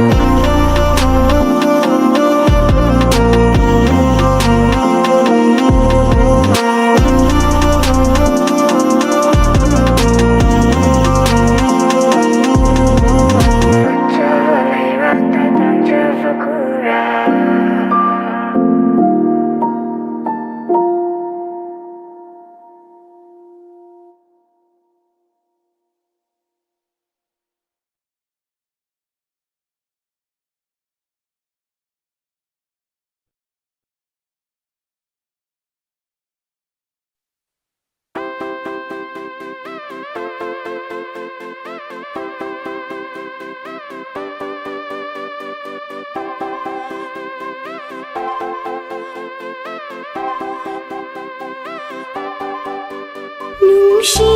Nungshi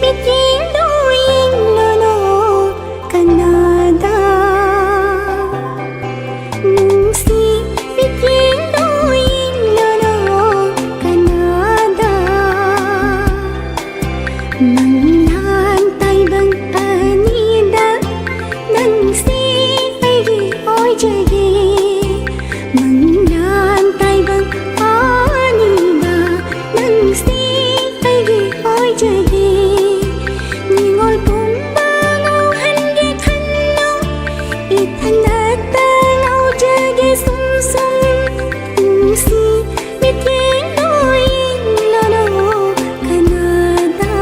bitin doing lono Kanada Nungsi bitin doing lono Kanada Manglantay bang anida Nangsi ay oy jage Manglantay bang anida Nangsi ôi trời đi như ngôi bóng ba ngâu hành ghé khăn nâu ít hành đã ta ngâu chơi ghé sung sung si biết ghé đôi lo lo Canada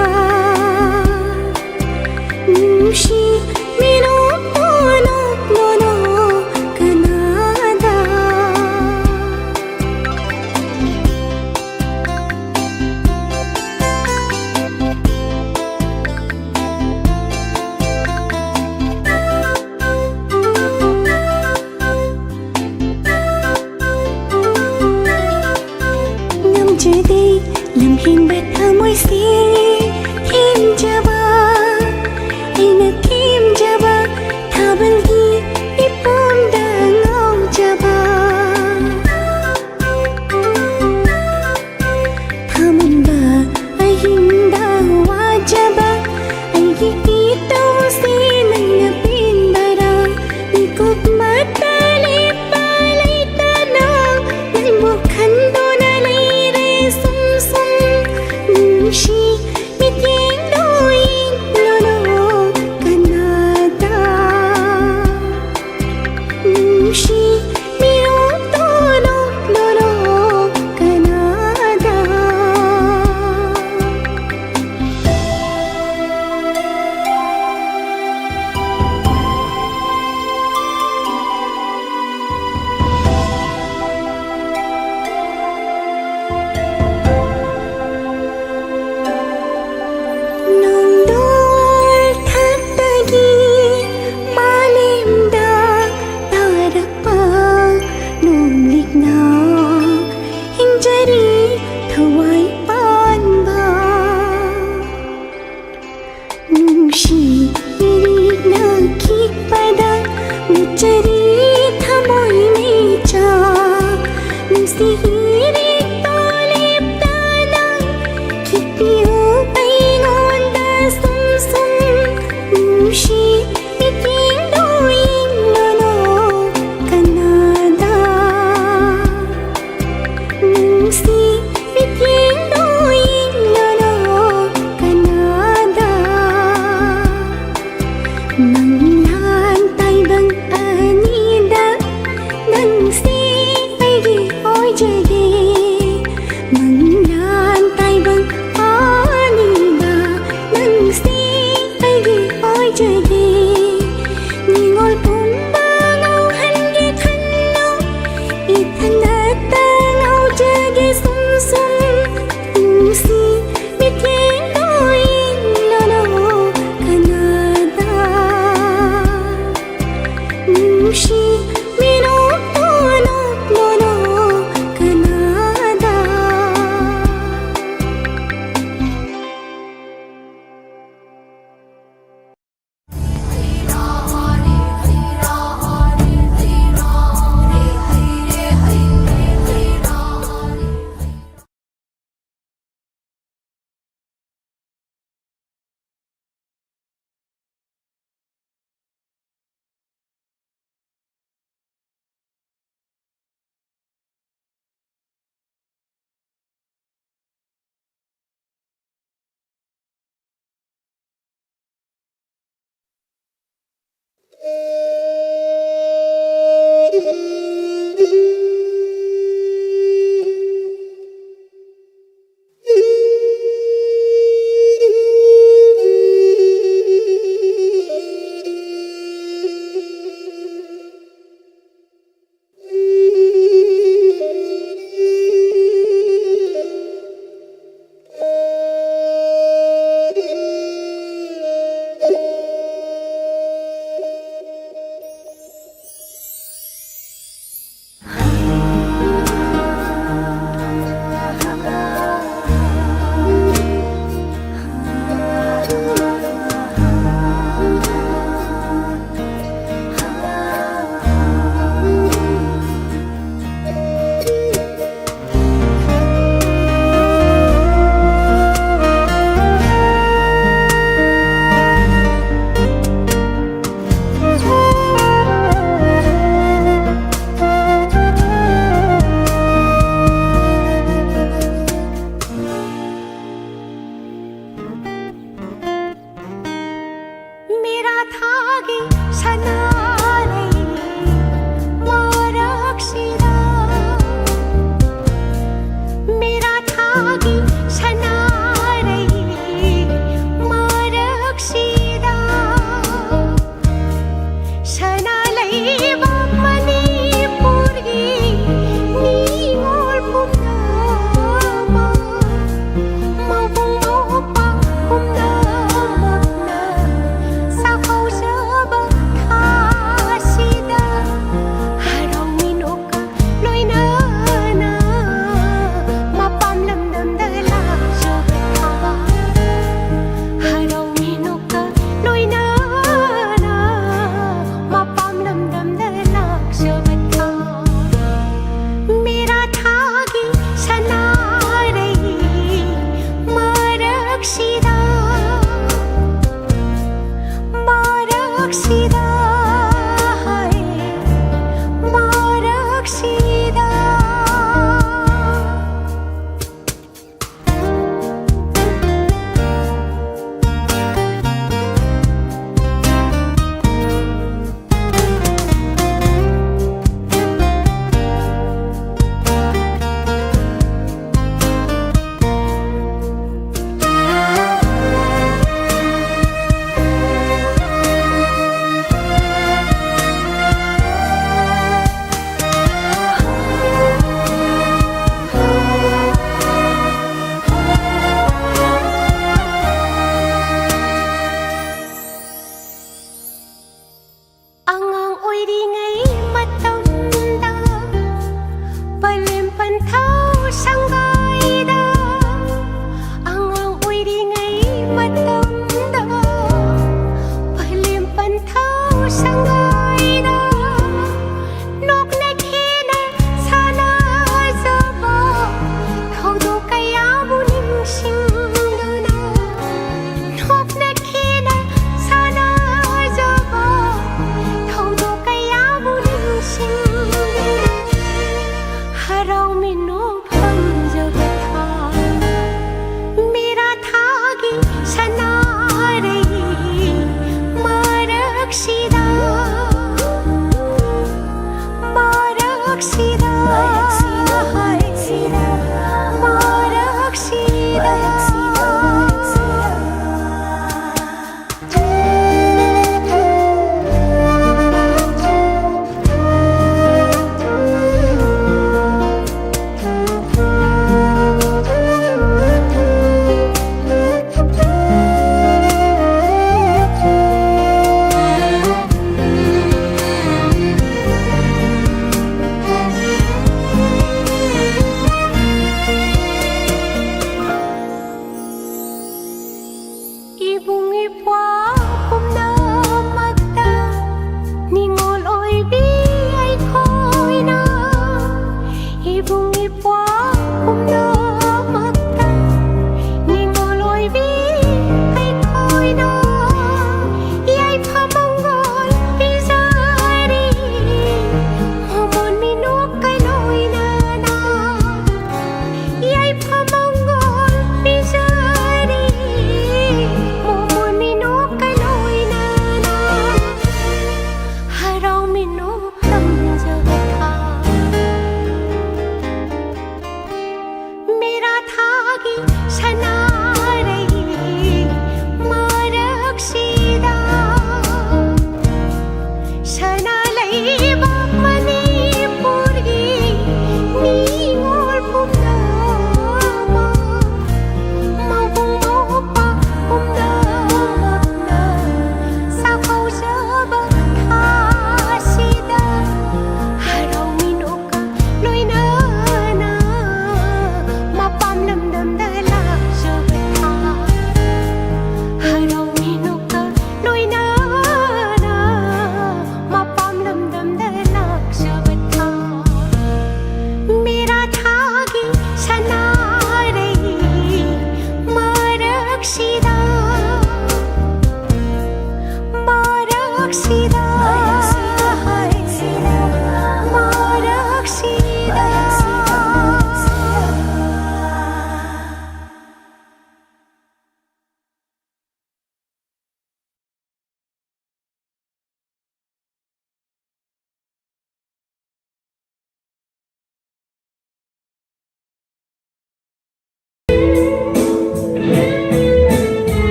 si mi lo lo Canada chưa đi làm hình bật thơ môi xì thêm cha ba anh đã thêm cha ba thà bên đi ít bom đã ngâu cha ba thà mình ba anh hình đã hoa cha ba anh ghi ít đâu xì nâng ngập in bài đà đi cột mắt ta lê ba lấy ta nào những buộc khăn đôi She biết tiếng đôi lo lo Canada She biết to lo lo Canada Manglantay bang anida Nang si ay di oy jay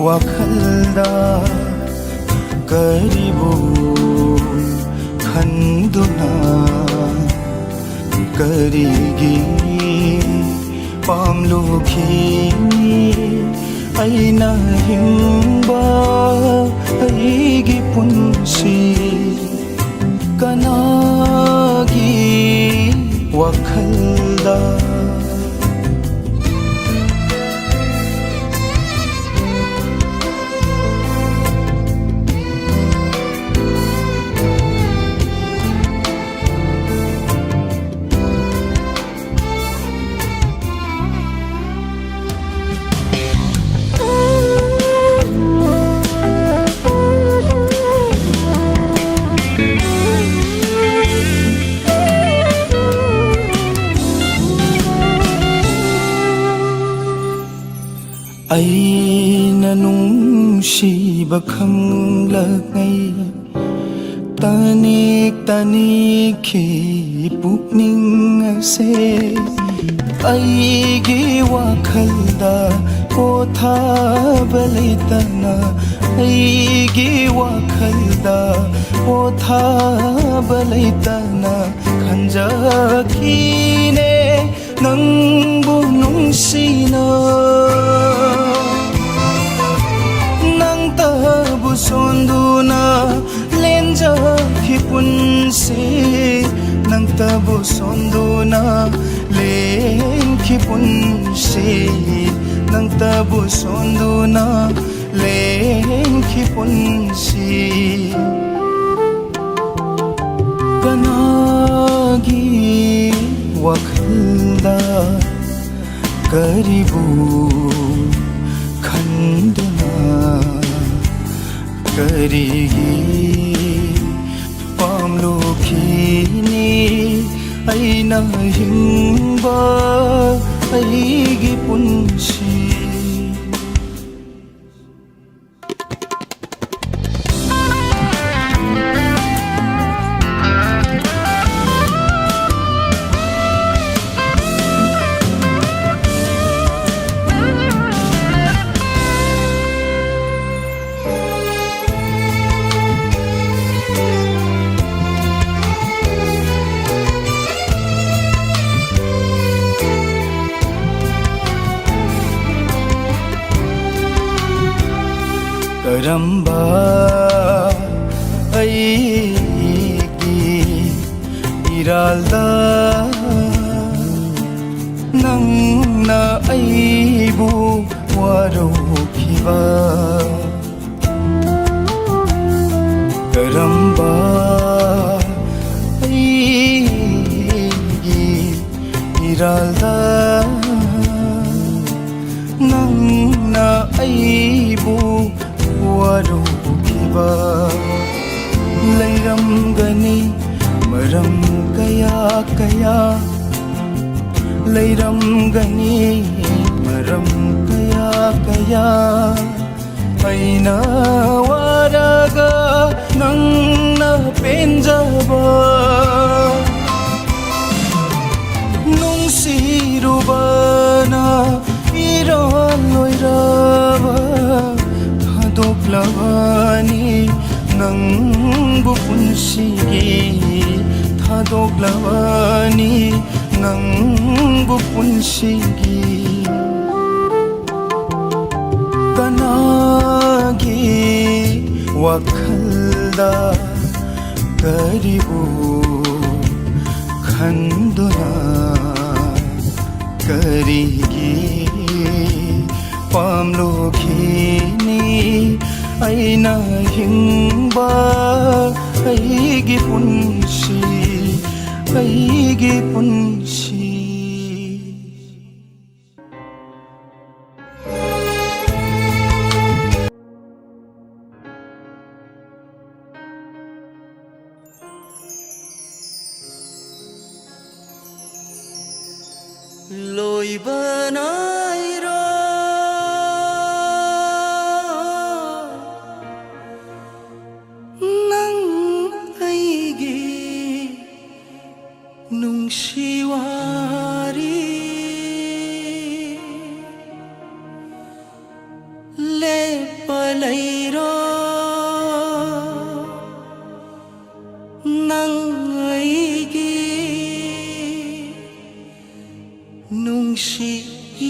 wakalda karibu khanduna karigi pamlukhi aina himba aigi punsi kanagi wakalda Aina nungsiba khamlagngai tanik ki pukning ase aigi wakhalda pothaba leitana aigi wakhalda pothaba leitana khanjakine nangbu nungsina tabu sonduna lenja ki punse nang tabu sonduna len ki punse nang tabu sonduna len ki punse kanagi wakhalda karibu khanduna karigi pamlukhini aina himba aigi punsi Karamba aigi iralda nangna aibu warokhiba Karamba aigi iralda nangna aibu warukiba leiramgani maram kaya kaya leiramgani maram kaya kaya aina waraga nangna penjaba nungsirubana iraloiraba Thadoklabani nangbu punsigi Thadoklabani nangbu punsigi Kanagi wakhalda karibu khanduna karigi pamlukhini aina himba aigi punsi aigi punsi loi banai ro nang aigi nungsiwari le nang aigi nungsi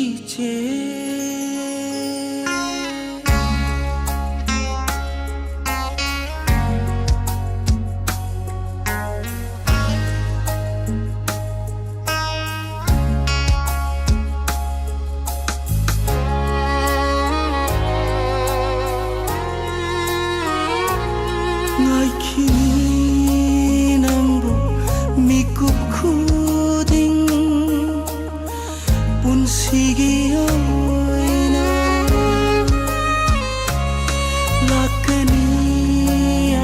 ije ngai kini nambu mikup kuding pun sige oina lakani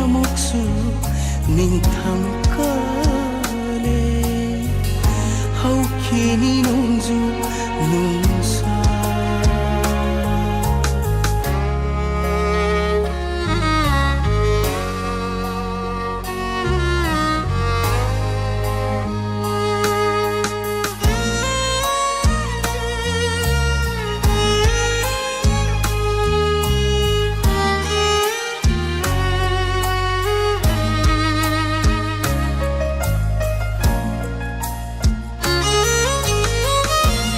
amoksu ning thamkale hau kini nungju nungsa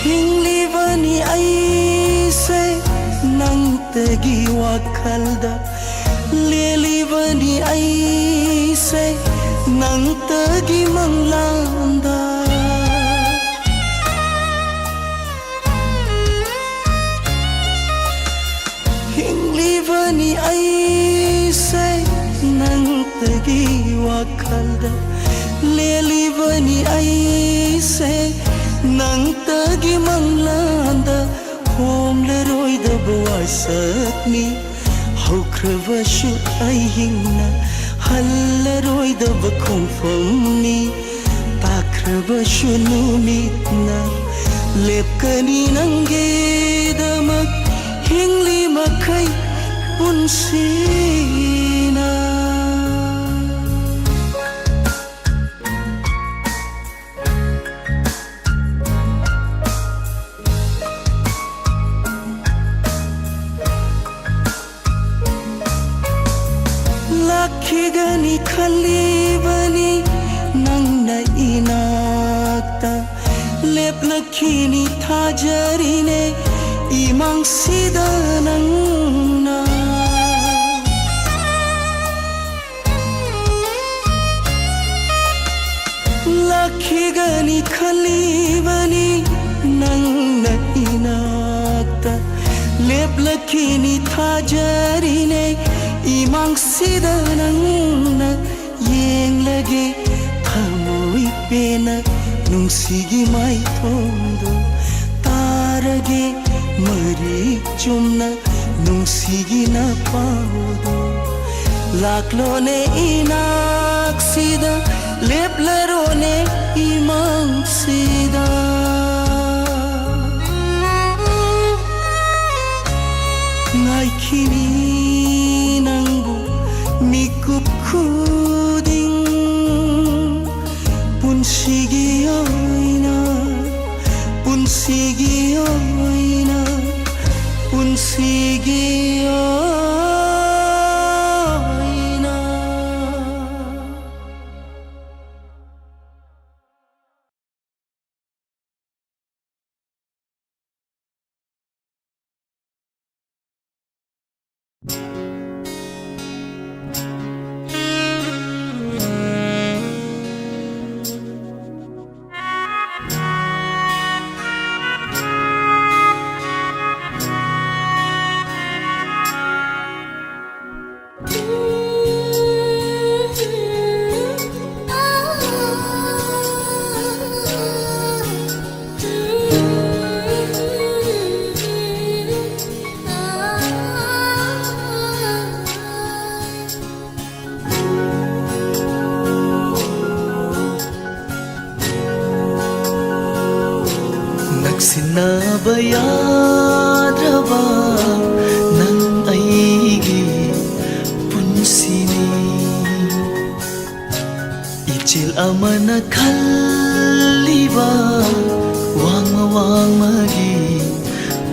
hinglivani aise nang tegi wakalda lelivani aise nang tegi manglanda hinglivani aise nang tegi wakalda lelivani aise nang tagi manglanda hom le roi da boasat ni haukrava shu ai hingna hal le roi da bakhom phom ni takrava shu nu mitna lepkani nange da mak hingli makai punsina lakigani khalibani nangna inakta leplakini thajarine imang sida nangna lakigani khalibani nangna inakta leplakini thajarine imang sida nangna yeng lagi thamoi pena nungsigi mai thondo tarage mari chumna nungsigi na paudo laklo ne inak sida leplaro ne imang sida ngai kini nangbu mikup kuding pun sige oina pun sige oina pun sige oina Sinabayadraba ng aigi punsini Ichil amana kalliba wang mawang magi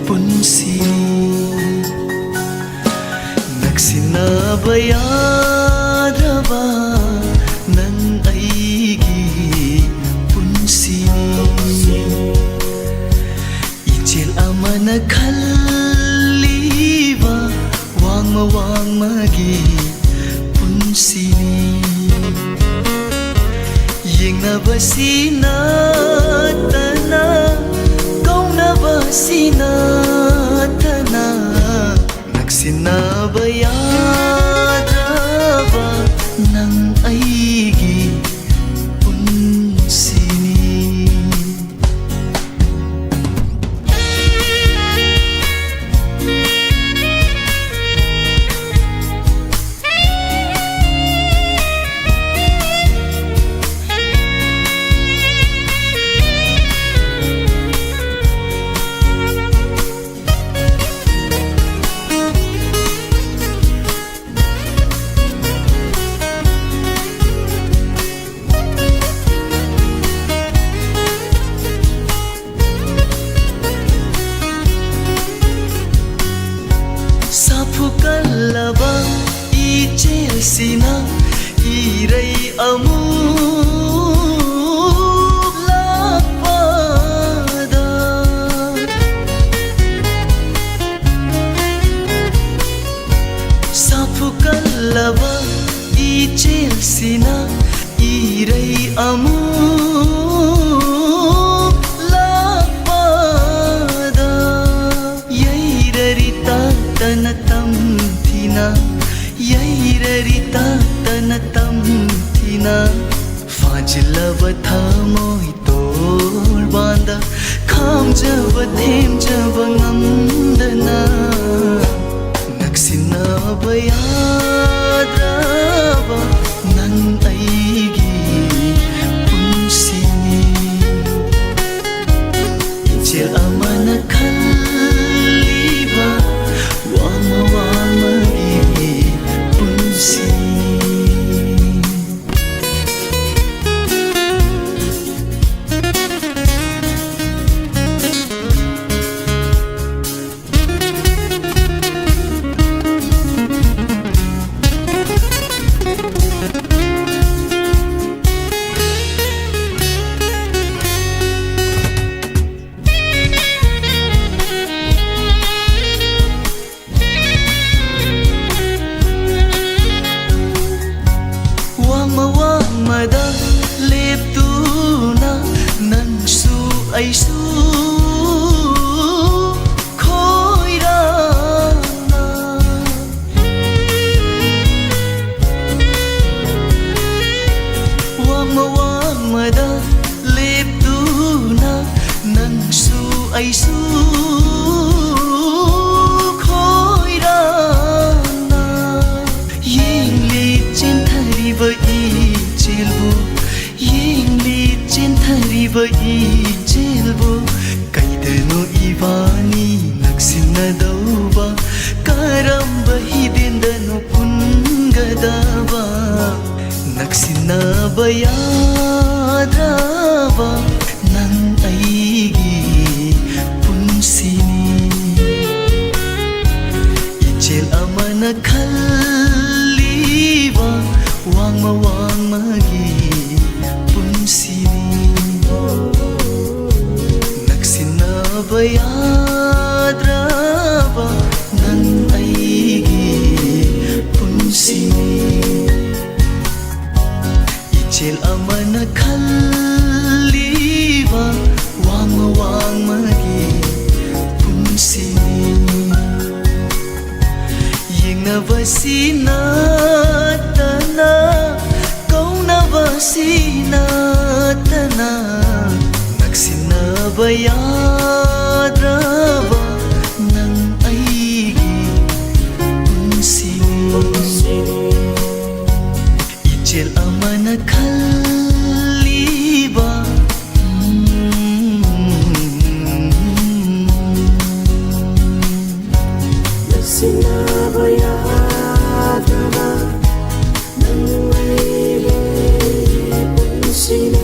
punsini Nagsinabayadraba ng ꯌꯦꯡꯅꯕꯁꯤꯅ ꯇꯅ ꯀꯧꯅꯕꯁꯤꯅ ꯇꯅ ꯅꯛꯁꯤꯟꯅꯕ ꯌꯥꯗ꯭ꯔꯕ ꯅꯪ ꯑꯩꯒꯤ ꯄꯨꯟꯁꯤꯅꯤ ꯐꯨꯀꯜꯂꯕ ꯏꯆꯦꯜꯁꯤꯅ ꯏꯔꯩ ꯑꯃꯨꯛ ꯂꯥꯛꯄꯗ ꯁꯥꯐꯨꯀꯜꯂꯕ ꯏꯆꯦꯜꯁꯤꯅ ꯏꯔꯩ ꯑꯃꯨꯛ ꯂꯥꯛꯄꯗ ꯌꯩꯔꯔꯤ ꯇꯅ tamthina yairari tana tamthina fajlava thamoi tor banda khamjava themjava ngamdana naksinaba yadrava nang aigi punsini inchel amana khalliba wama wama gi punsi mada leptuna nansu aisu khoirana wamada leptuna nansu aisu khoirana yengli chinthariba ꯆꯦꯟꯊꯔꯤꯕ ꯏꯆꯦꯜꯕꯨ ꯀꯩꯗꯅꯣ ꯏꯕꯥꯅꯤ ꯅꯛꯁꯤꯟꯅꯗꯧꯕ ꯀꯔꯝꯕ ꯍꯤꯗꯦꯟꯗꯅꯣ ꯄꯨꯟꯒꯗꯕ ꯅꯛꯁꯤꯟꯅꯕ ꯌꯥꯗ꯭ꯔꯕ ꯅꯪ ꯑꯩꯒꯤ ꯄꯨꯟꯁꯤꯅꯤ ꯏꯆꯦꯜ ꯑꯃꯅ ꯈꯜꯂꯤꯕ ꯋꯥꯡꯃ ꯋꯥꯡꯃꯒꯤ naksinaba yadraba nang aigi punsini ichel amana khalliba wangma wangmagi punsini yengnabasina tana kaunabasina tana naksinaba yadraba nang aigi punsini ichel amana khalliba naksinaba yadraba nang aigi punsini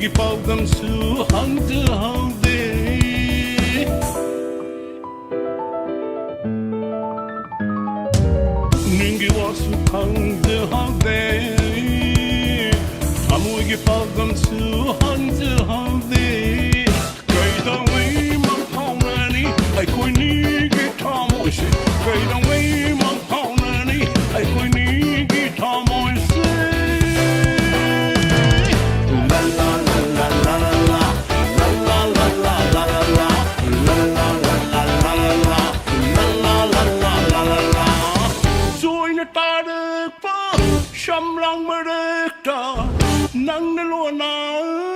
Amuigi pagam su hang de hang de Ningi wasu hang de hang de Amuigi pagam su hang de hang de Kai da wei mang pao nani ai koi ni gi ta mo se Kai da wei mang pao nani ai koi ni gi ta mo se Sham lang mơ ta nang na lo na